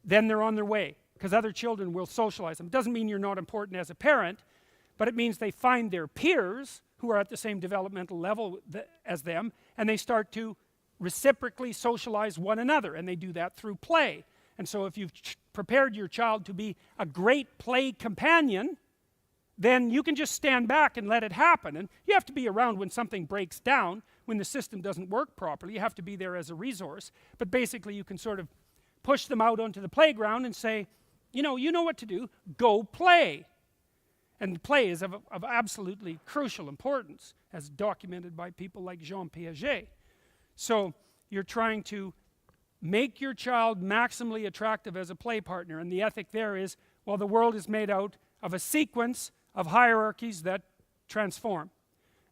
then they're on their way, because other children will socialize them. It doesn't mean you're not important as a parent, but it means they find their peers who are at the same developmental level as them, and they start to reciprocally socialize one another, and they do that through play. And so if you've prepared your child to be a great play companion, then you can just stand back and let it happen. And you have to be around when something breaks down, when the system doesn't work properly. You have to be there as a resource. But basically you can sort of push them out onto the playground and say, you know what to do, go play. And play is of absolutely crucial importance, as documented by people like Jean Piaget. So you're trying to make your child maximally attractive as a play partner. And the ethic there is, well, the world is made out of a sequence of hierarchies that transform.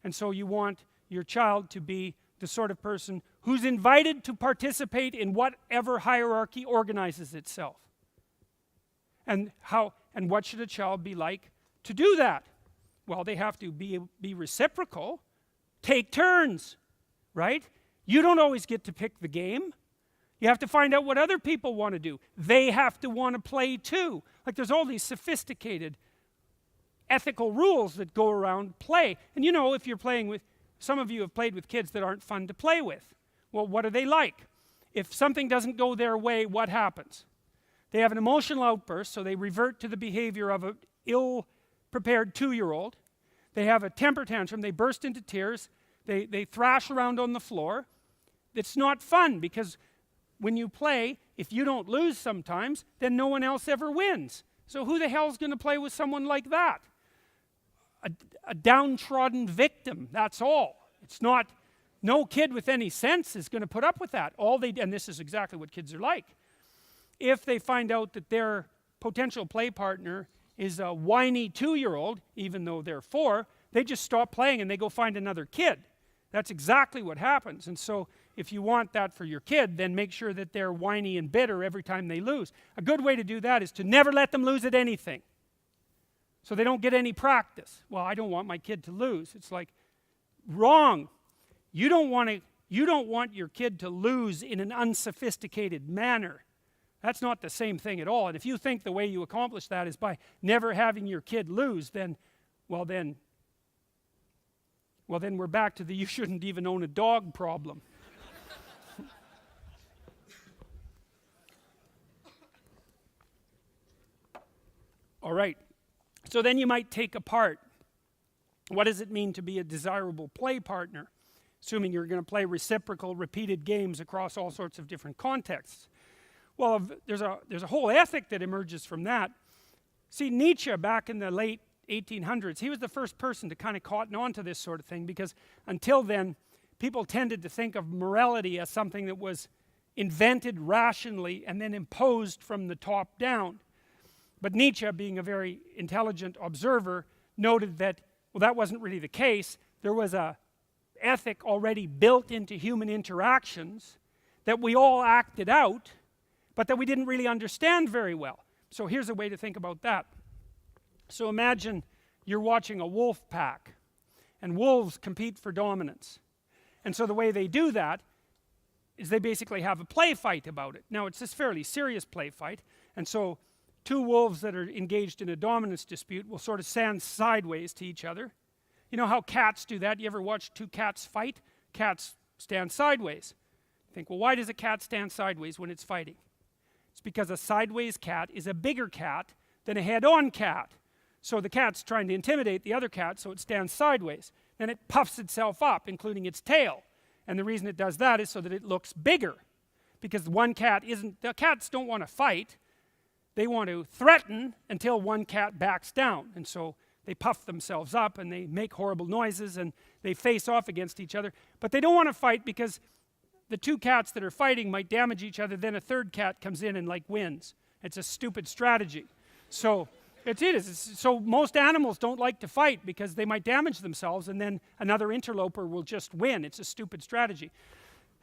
And so you want your child to be the sort of person who's invited to participate in whatever hierarchy organizes itself. And what should a child be like to do that? Well, they have to be reciprocal, take turns, right? You don't always get to pick the game. You have to find out what other people want to do. They have to want to play too. Like there's all these sophisticated ethical rules that go around play. And if you're playing with, some of you have played with kids that aren't fun to play with. Well, what are they like? If something doesn't go their way, what happens? They have an emotional outburst, so they revert to the behavior of an ill-prepared 2-year-old. They have a temper tantrum, they burst into tears, they thrash around on the floor. It's not fun, because when you play, if you don't lose sometimes, then no one else ever wins. So who the hell's going to play with someone like that? A downtrodden victim, that's all. It's not, no kid with any sense is going to put up with that. And this is exactly what kids are like. If they find out that their potential play partner is a whiny 2-year-old, even though they're 4, they just stop playing and they go find another kid. That's exactly what happens. And so if you want that for your kid, then make sure that they're whiny and bitter every time they lose. A good way to do that is to never let them lose at anything, so they don't get any practice. Well, I don't want my kid to lose. It's like, wrong. You don't want your kid to lose in an unsophisticated manner. That's not the same thing at all. And if you think the way you accomplish that is by never having your kid lose, then we're back to the you shouldn't even own a dog problem. All right. So then you might take apart, what does it mean to be a desirable play partner, assuming you're going to play reciprocal, repeated games across all sorts of different contexts? Well, there's a whole ethic that emerges from that. See, Nietzsche, back in the late 1800s, he was the first person to kind of cotton on to this sort of thing, because until then, people tended to think of morality as something that was invented rationally and then imposed from the top down. But Nietzsche, being a very intelligent observer, noted that, well, that wasn't really the case. There was an ethic already built into human interactions that we all acted out, but that we didn't really understand very well. So here's a way to think about that. So imagine you're watching a wolf pack, and wolves compete for dominance. And so the way they do that is they basically have a play fight about it. Now, it's this fairly serious play fight, and so 2 wolves that are engaged in a dominance dispute will sort of stand sideways to each other. You know how cats do that? You ever watch 2 cats fight? Cats stand sideways. You think, well, why does a cat stand sideways when it's fighting? It's because a sideways cat is a bigger cat than a head-on cat. So the cat's trying to intimidate the other cat, so it stands sideways. Then it puffs itself up, including its tail. And the reason it does that is so that it looks bigger. Because the cats don't want to fight. They want to threaten until one cat backs down. And so they puff themselves up and they make horrible noises and they face off against each other. But they don't want to fight because the 2 cats that are fighting might damage each other. Then a 3rd cat comes in and wins. It's a stupid strategy. So it is. So most animals don't like to fight because they might damage themselves, and then another interloper will just win. It's a stupid strategy.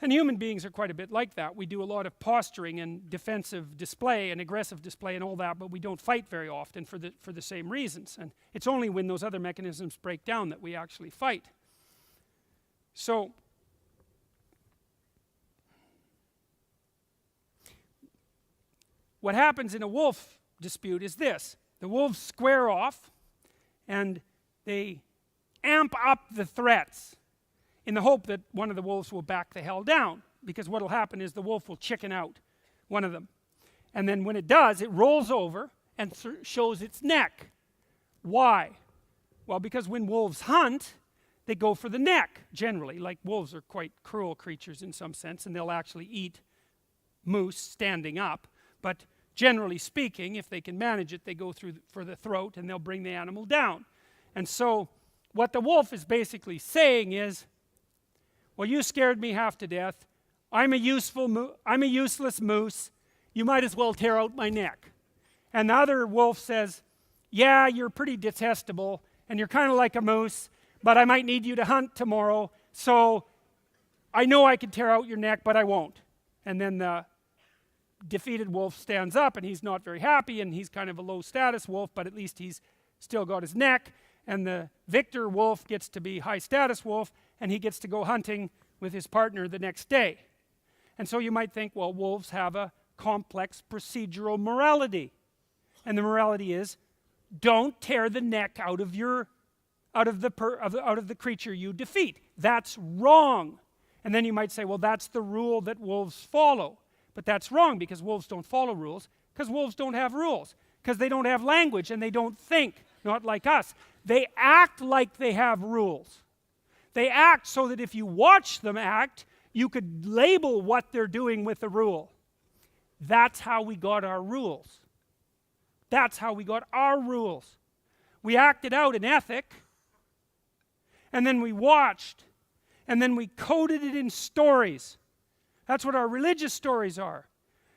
And human beings are quite a bit like that. We do a lot of posturing and defensive display and aggressive display and all that, but we don't fight very often for the same reasons. And it's only when those other mechanisms break down that we actually fight. So what happens in a wolf dispute is this. The wolves square off and they amp up the threats in the hope that one of the wolves will back the hell down, because what will happen is the wolf will chicken out, one of them. And then when it does, it rolls over and shows its neck. Why? Well, because when wolves hunt, they go for the neck, generally. Like, wolves are quite cruel creatures in some sense, and they'll actually eat moose standing up. But generally speaking, if they can manage it, they go for the throat, and they'll bring the animal down. And so what the wolf is basically saying is, well, you scared me half to death. I'm a useless moose. You might as well tear out my neck. And the other wolf says, yeah, you're pretty detestable, and you're kind of like a moose, but I might need you to hunt tomorrow, so I know I can tear out your neck, but I won't. And then the defeated wolf stands up, and he's not very happy, and he's kind of a low-status wolf, but at least he's still got his neck. And the victor wolf gets to be high-status wolf, and he gets to go hunting with his partner the next day. And so you might think, well, wolves have a complex procedural morality. And the morality is, don't tear the neck out of the creature you defeat. That's wrong. And then you might say, well, that's the rule that wolves follow. But that's wrong, because wolves don't follow rules. Because wolves don't have rules. Because they don't have language and they don't think, not like us. They act like they have rules. They act so that if you watch them act, you could label what they're doing with the rule. That's how we got our rules. That's how we got our rules. We acted out an ethic, and then we watched, and then we coded it in stories. That's what our religious stories are.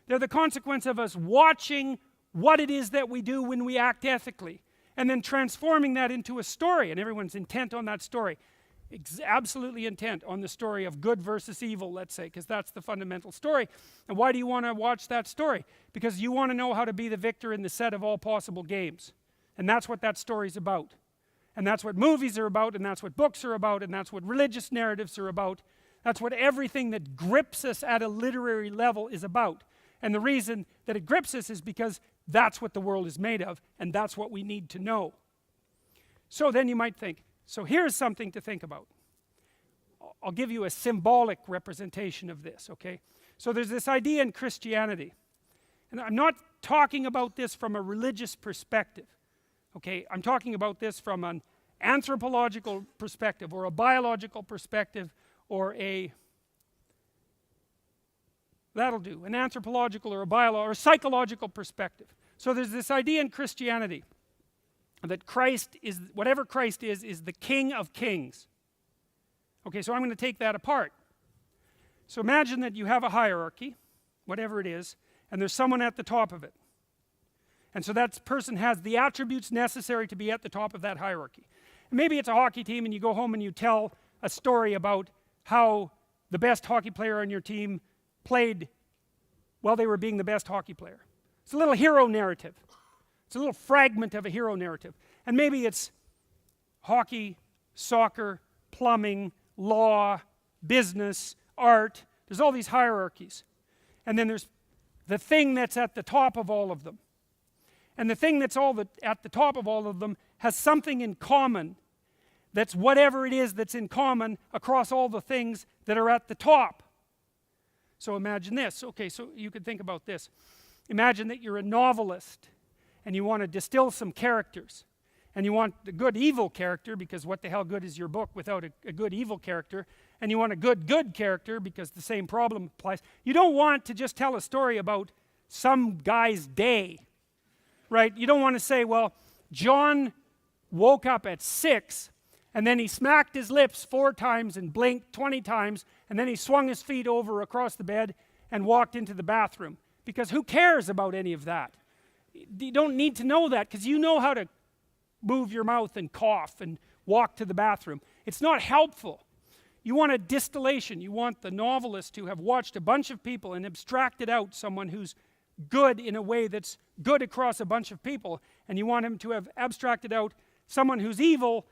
They're the consequence of us watching what it is that we do when we act ethically, and then transforming that into a story, and everyone's intent on that story. Absolutely intent on the story of good versus evil, let's say, because that's the fundamental story. And why do you want to watch that story? Because you want to know how to be the victor in the set of all possible games. And that's what that story's about. And that's what movies are about, and that's what books are about, and that's what religious narratives are about. That's what everything that grips us at a literary level is about. And the reason that it grips us is because that's what the world is made of, and that's what we need to know. So then you might think, so here's something to think about. I'll give you a symbolic representation of this, okay? So there's this idea in Christianity, and I'm not talking about this from a religious perspective, okay? I'm talking about this from an anthropological perspective, or a biological perspective, or that'll do, an anthropological or a biological or a psychological perspective. So there's this idea in Christianity that Christ is, whatever Christ is the King of Kings. Okay, so I'm going to take that apart. So imagine that you have a hierarchy, whatever it is, and there's someone at the top of it. And so that person has the attributes necessary to be at the top of that hierarchy. And maybe it's a hockey team, and you go home and you tell a story about how the best hockey player on your team played while they were being the best hockey player. It's a little hero narrative. It's a little fragment of a hero narrative. And maybe it's hockey, soccer, plumbing, law, business, art. There's all these hierarchies. And then there's the thing that's at the top of all of them. And the thing that's at the top of all of them has something in common. That's whatever it is that's in common across all the things that are at the top. So imagine this. Okay, so you could think about this. Imagine that you're a novelist and you want to distill some characters. And you want a good evil character, because what the hell good is your book without a good evil character? And you want a good character, because the same problem applies. You don't want to just tell a story about some guy's day, right? You don't want to say, well, John woke up at 6, and then he smacked his lips 4 times and blinked 20 times, and then he swung his feet over across the bed and walked into the bathroom. Because who cares about any of that? You don't need to know that, because you know how to move your mouth and cough and walk to the bathroom. It's not helpful. You want a distillation. You want the novelist to have watched a bunch of people and abstracted out someone who's good in a way that's good across a bunch of people. And you want him to have abstracted out someone who's evil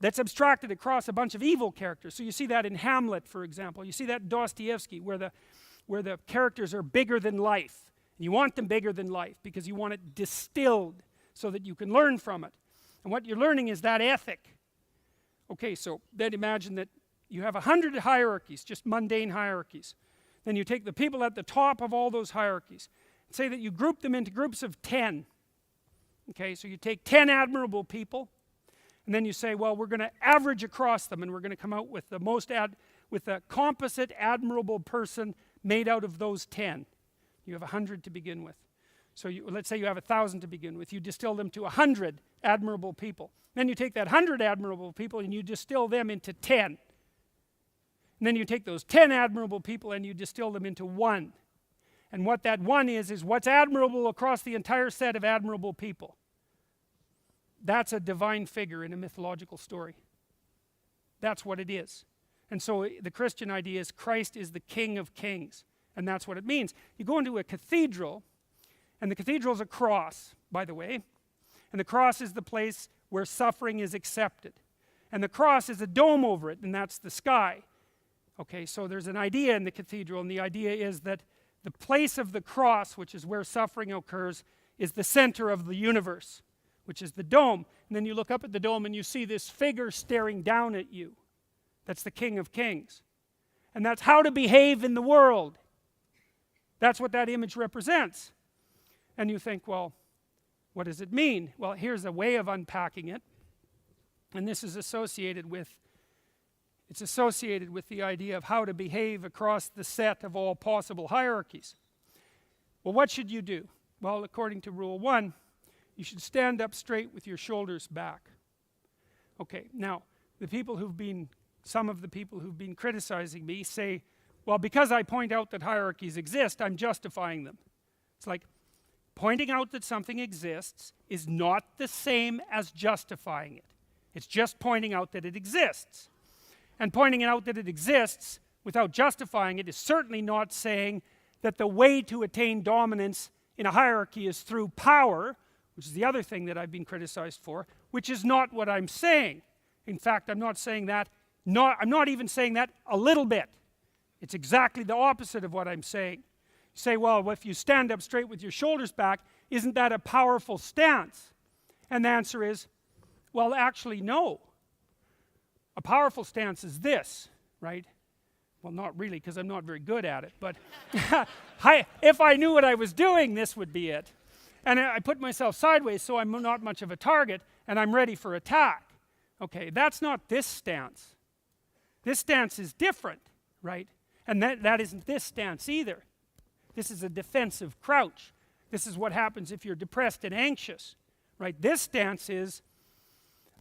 that's abstracted across a bunch of evil characters. So you see that in Hamlet, for example. You see that in Dostoevsky, where the characters are bigger than life. And you want them bigger than life because you want it distilled so that you can learn from it. And what you're learning is that ethic. Okay, so then imagine that you have 100 hierarchies, just mundane hierarchies. Then you take the people at the top of all those hierarchies. And say that you group them into groups of 10. Okay, so you take 10 admirable people, and then you say, well, we're going to average across them, and we're going to come out with with a composite admirable person made out of those 10. You have 100 to begin with. So let's say you have 1,000 to begin with. You distill them to 100 admirable people. Then you take that 100 admirable people and you distill them into 10. And then you take those 10 admirable people and you distill them into 1. And what that 1 is what's admirable across the entire set of admirable people. That's a divine figure in a mythological story. That's what it is. And so the Christian idea is Christ is the King of Kings. And that's what it means. You go into a cathedral, and the cathedral is a cross, by the way. And the cross is the place where suffering is accepted. And the cross is a dome over it, and that's the sky. Okay, so there's an idea in the cathedral, and the idea is that the place of the cross, which is where suffering occurs, is the center of the universe, which is the dome. And then you look up at the dome and you see this figure staring down at you. That's the King of Kings. And that's how to behave in the world. That's what that image represents. And you think, well, what does it mean? Well, here's a way of unpacking it. And this is associated with the idea of how to behave across the set of all possible hierarchies. Well, what should you do? Well, according to rule 1, you should stand up straight with your shoulders back. Okay, now, some of the people who've been criticizing me say, well, because I point out that hierarchies exist, I'm justifying them. It's like, pointing out that something exists is not the same as justifying it. It's just pointing out that it exists. And pointing out that it exists without justifying it is certainly not saying that the way to attain dominance in a hierarchy is through power, which is the other thing that I've been criticized for, which is not what I'm saying. In fact, I'm not saying that, I'm not even saying that a little bit. It's exactly the opposite of what I'm saying. You say, well, if you stand up straight with your shoulders back, isn't that a powerful stance? And the answer is, well, actually, no. A powerful stance is this, right? Well, not really, because I'm not very good at it, but if I knew what I was doing, this would be it. And I put myself sideways so I'm not much of a target, and I'm ready for attack. Okay, that's not this stance. This stance is different, right? And that isn't this stance either. This is a defensive crouch. This is what happens if you're depressed and anxious, right? This stance is,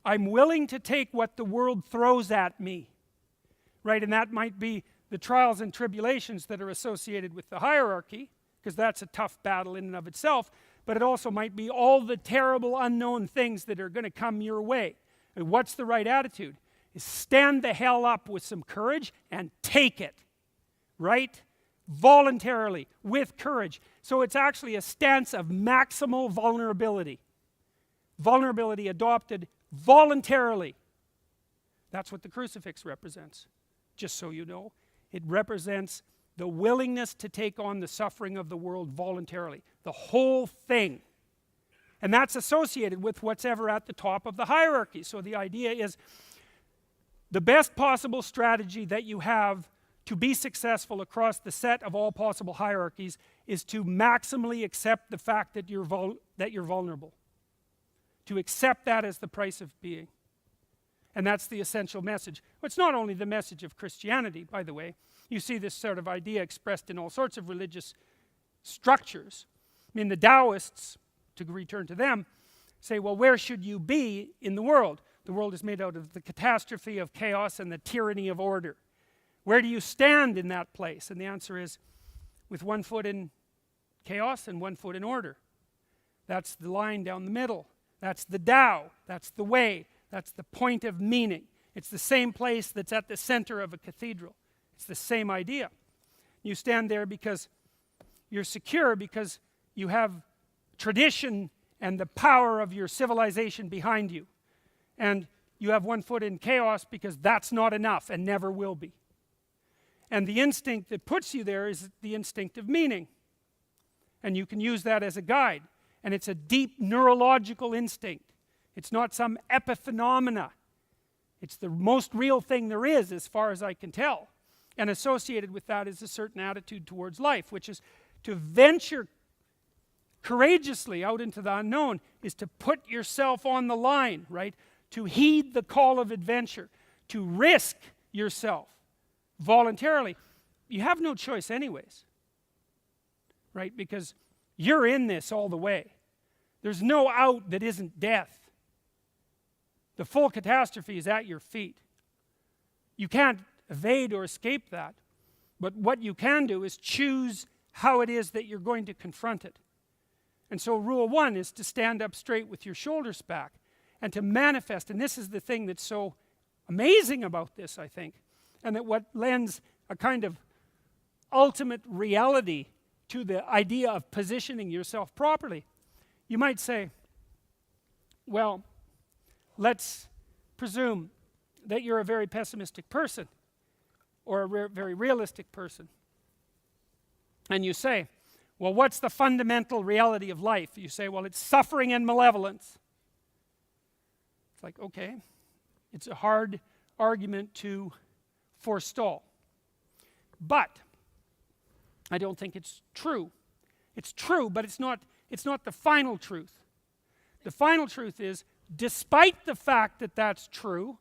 I'm willing to take what the world throws at me, right? And that might be the trials and tribulations that are associated with the hierarchy, because that's a tough battle in and of itself, but it also might be all the terrible unknown things that are going to come your way. And what's the right attitude? Is stand the hell up with some courage and take it, right? Voluntarily, with courage. So it's actually a stance of maximal vulnerability. Vulnerability adopted voluntarily. That's what the crucifix represents, just so you know. It represents the willingness to take on the suffering of the world voluntarily. The whole thing. And that's associated with what's ever at the top of the hierarchy. So the idea is the best possible strategy that you have to be successful across the set of all possible hierarchies is to maximally accept the fact that you're vulnerable. To accept that as the price of being. And that's the essential message. Well, it's not only the message of Christianity, by the way. You see this sort of idea expressed in all sorts of religious structures. I mean, the Taoists, to return to them, say, well, where should you be in the world? The world is made out of the catastrophe of chaos and the tyranny of order. Where do you stand in that place? And the answer is, with one foot in chaos and one foot in order. That's the line down the middle. That's the Tao. That's the way. That's the point of meaning. It's the same place that's at the center of a cathedral. It's the same idea. You stand there because you're secure, because you have tradition and the power of your civilization behind you. And you have one foot in chaos because that's not enough and never will be. And the instinct that puts you there is the instinct of meaning. And you can use that as a guide. And it's a deep neurological instinct. It's not some epiphenomena. It's the most real thing there is, as far as I can tell. And associated with that is a certain attitude towards life, which is to venture courageously out into the unknown, is to put yourself on the line, right? To heed the call of adventure, to risk yourself voluntarily. You have no choice anyways, right? Because you're in this all the way. There's no out that isn't death. The full catastrophe is at your feet. You can't evade or escape that. But what you can do is choose how it is that you're going to confront it. And so rule 1 is to stand up straight with your shoulders back and to manifest. And this is the thing that's so amazing about this, I think. And that what lends a kind of ultimate reality to the idea of positioning yourself properly. You might say, well, let's presume that you're a very pessimistic person or a very realistic person. And you say, well, what's the fundamental reality of life? You say, well, it's suffering and malevolence. It's like, okay, it's a hard argument to forestall. But I don't think it's true. It's true, but it's it's not the final truth. The final truth is, despite the fact that that's true,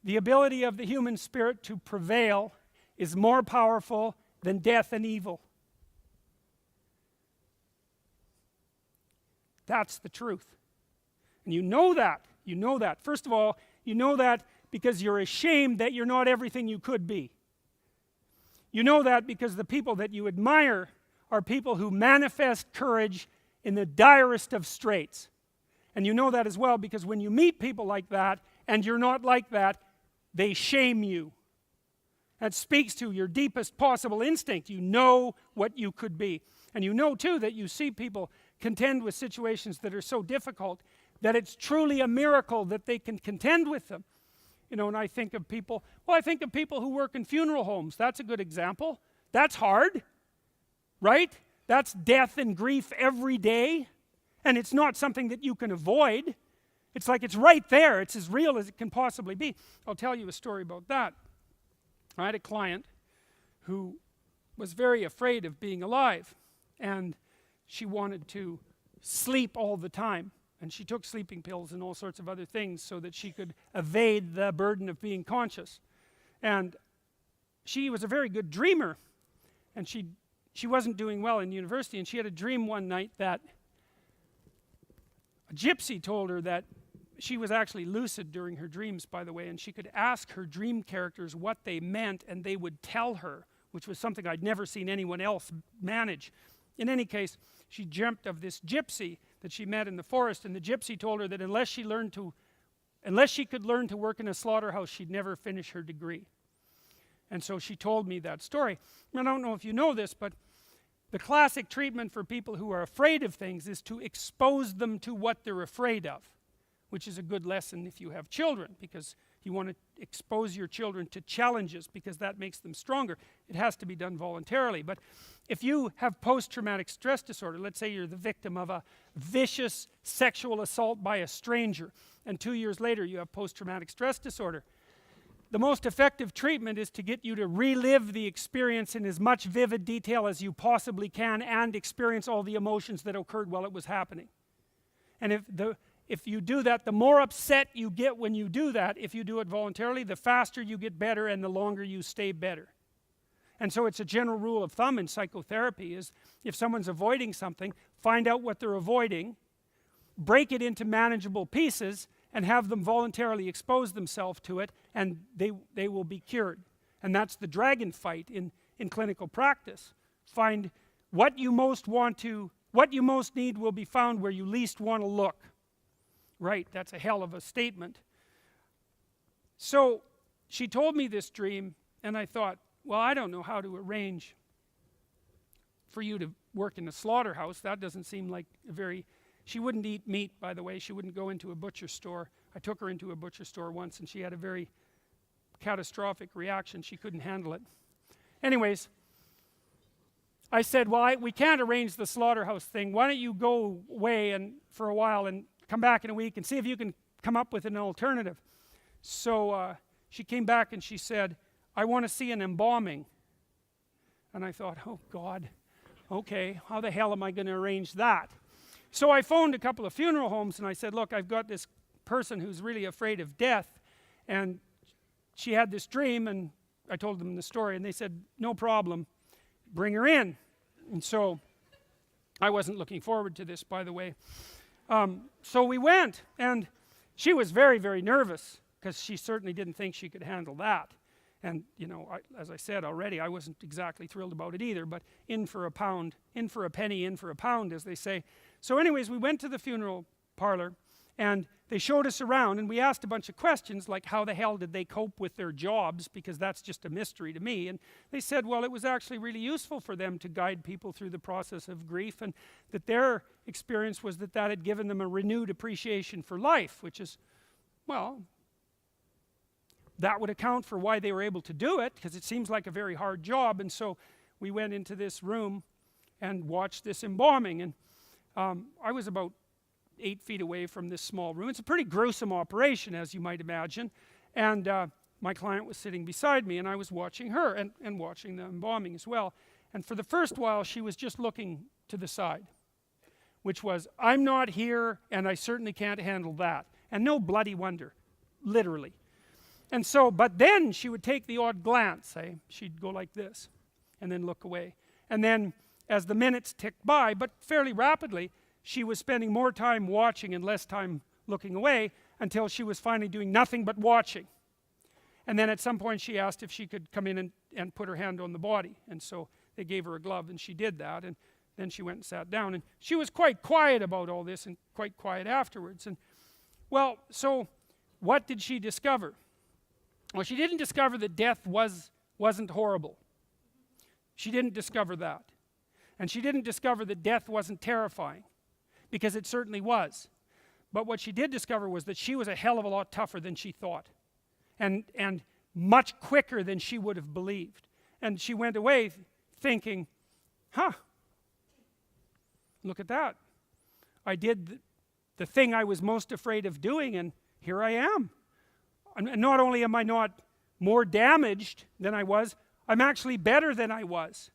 the ability of the human spirit to prevail is more powerful than death and evil. That's the truth. And you know that. You know that. First of all, you know that because you're ashamed that you're not everything you could be. You know that because the people that you admire are people who manifest courage in the direst of straits. And you know that as well because when you meet people like that and you're not like that, they shame you. That speaks to your deepest possible instinct. You know what you could be. And you know too that you see people contend with situations that are so difficult that it's truly a miracle that they can contend with them. You know, and I think of people, well, I think of people who work in funeral homes. That's a good example. That's hard, right? That's death and grief every day. And it's not something that you can avoid. It's like it's right there. It's as real as it can possibly be. I'll tell you a story about that. I had a client who was very afraid of being alive. And she wanted to sleep all the time. And she took sleeping pills and all sorts of other things so that she could evade the burden of being conscious. And she was a very good dreamer. And she wasn't doing well in university. And she had a dream one night that a gypsy told her that she was actually lucid during her dreams, by the way, and she could ask her dream characters what they meant, and they would tell her, which was something I'd never seen anyone else manage. In any case, she dreamt of this gypsy that she met in the forest, and the gypsy told her that unless she could learn to work in a slaughterhouse, she'd never finish her degree. And so she told me that story. I don't know if you know this, but the classic treatment for people who are afraid of things is to expose them to what they're afraid of, which is a good lesson if you have children, because you want to expose your children to challenges because that makes them stronger. It has to be done voluntarily. But if you have post-traumatic stress disorder, let's say you're the victim of a vicious sexual assault by a stranger, and 2 years later you have post-traumatic stress disorder, the most effective treatment is to get you to relive the experience in as much vivid detail as you possibly can and experience all the emotions that occurred while it was happening. And if you do that, the more upset you get when you do that, if you do it voluntarily, the faster you get better and the longer you stay better. And so it's a general rule of thumb in psychotherapy is if someone's avoiding something, find out what they're avoiding, break it into manageable pieces, and have them voluntarily expose themselves to it, and they will be cured. And that's the dragon fight in clinical practice. Find what you most need will be found where you least want to look. Right, that's a hell of a statement. So she told me this dream, and I thought, well, I don't know how to arrange for you to work in a slaughterhouse. That doesn't seem like a very... She wouldn't eat meat, by the way. She wouldn't go into a butcher store. I took her into a butcher store once, and she had a very catastrophic reaction. She couldn't handle it. Anyways, I said, well, we can't arrange the slaughterhouse thing. Why don't you go away for a while and come back in a week and see if you can come up with an alternative. So she came back and she said, I want to see an embalming. And I thought, oh God, okay, how the hell am I going to arrange that? So I phoned a couple of funeral homes and I said, look, I've got this person who's really afraid of death, and she had this dream, and I told them the story, and they said, no problem, bring her in. And so I wasn't looking forward to this, by the way. So we went, and she was very, very nervous because she certainly didn't think she could handle that. And, you know, as I said already, I wasn't exactly thrilled about it either, but in for a pound, in for a penny, in for a pound, as they say. So anyways, we went to the funeral parlor, and they showed us around, and we asked a bunch of questions, like how the hell did they cope with their jobs, because that's just a mystery to me. And they said, well, it was actually really useful for them to guide people through the process of grief, and that their experience was that had given them a renewed appreciation for life, which is, well, that would account for why they were able to do it, because it seems like a very hard job. And so we went into this room and watched this embalming, and I was about 8 feet away from this small room. It's a pretty gruesome operation, as you might imagine, and my client was sitting beside me, and I was watching her and watching the embalming as well. And for the first while, she was just looking to the side, which was, I'm not here and I certainly can't handle that. And no bloody wonder, literally. And so, but then she would take the odd glance, she'd go like this and then look away. And then as the minutes ticked by, but fairly rapidly, she was spending more time watching and less time looking away until she was finally doing nothing but watching. And then at some point she asked if she could come in and put her hand on the body. And so they gave her a glove and she did that. And then she went and sat down. And she was quite quiet about all this and quite quiet afterwards. And well, so what did she discover? Well, she didn't discover that death wasn't horrible. She didn't discover that. And she didn't discover that death wasn't terrifying, because it certainly was. But what she did discover was that she was a hell of a lot tougher than she thought, and much quicker than she would have believed. And she went away thinking, look at that. I did the thing I was most afraid of doing, and here I am. And not only am I not more damaged than I was, I'm actually better than I was.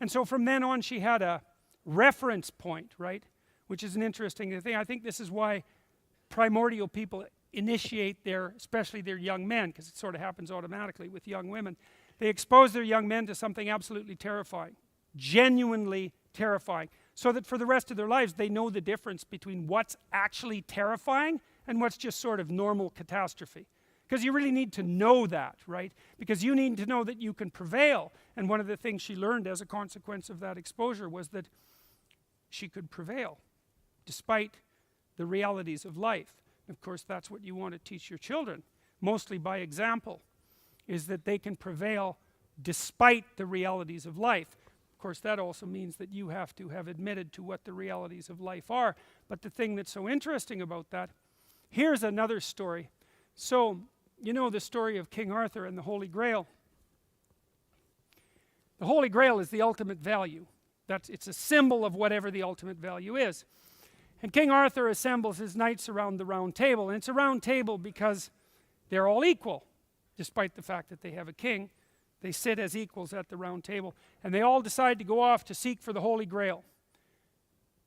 And so from then on she had a reference point, right? Which is an interesting thing. I think this is why primordial people initiate especially their young men, because it sort of happens automatically with young women. They expose their young men to something absolutely terrifying, genuinely terrifying, so that for the rest of their lives they know the difference between what's actually terrifying and what's just sort of normal catastrophe. Because you really need to know that, right? Because you need to know that you can prevail. And one of the things she learned as a consequence of that exposure was that she could prevail despite the realities of life. Of course, that's what you want to teach your children, mostly by example, is that they can prevail despite the realities of life. Of course, that also means that you have to have admitted to what the realities of life are. But the thing that's so interesting about that, here's another story. So, you know the story of King Arthur and the Holy Grail. The Holy Grail is the ultimate value. It's a symbol of whatever the ultimate value is. And King Arthur assembles his knights around the round table. And it's a round table because they're all equal, despite the fact that they have a king. They sit as equals at the round table. And they all decide to go off to seek for the Holy Grail.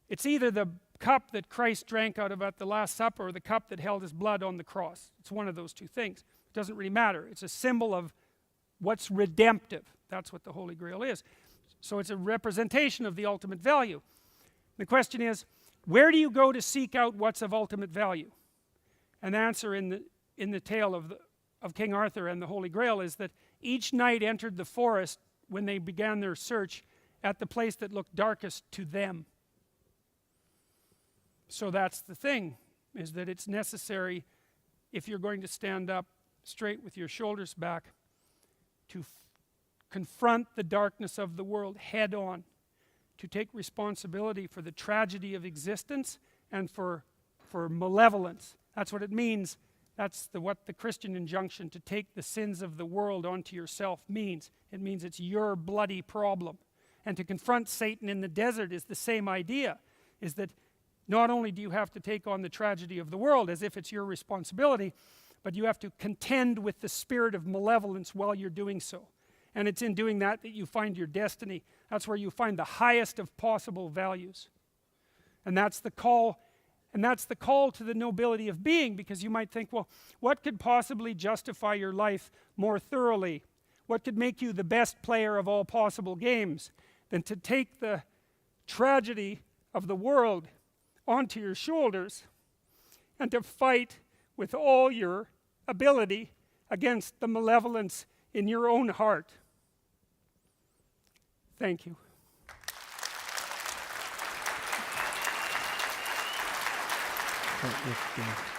It's either the cup that Christ drank out of at the Last Supper or the cup that held his blood on the cross. It's one of those two things. It doesn't really matter. It's a symbol of what's redemptive. That's what the Holy Grail is. So it's a representation of the ultimate value. The question is, where do you go to seek out what's of ultimate value? An answer in the tale of King Arthur and the Holy Grail is that each knight entered the forest when they began their search at the place that looked darkest to them. So that's the thing, is that it's necessary, if you're going to stand up straight with your shoulders back, to confront the darkness of the world head on, to take responsibility for the tragedy of existence and for malevolence. That's what it means. That's what the Christian injunction to take the sins of the world onto yourself means. It means it's your bloody problem. And to confront Satan in the desert is the same idea, is that not only do you have to take on the tragedy of the world as if it's your responsibility, but you have to contend with the spirit of malevolence while you're doing so. And it's in doing that that you find your destiny. That's where you find the highest of possible values. And that's the call to the nobility of being, because you might think, well, what could possibly justify your life more thoroughly? What could make you the best player of all possible games than to take the tragedy of the world onto your shoulders and to fight with all your ability against the malevolence in your own heart? Thank you. It's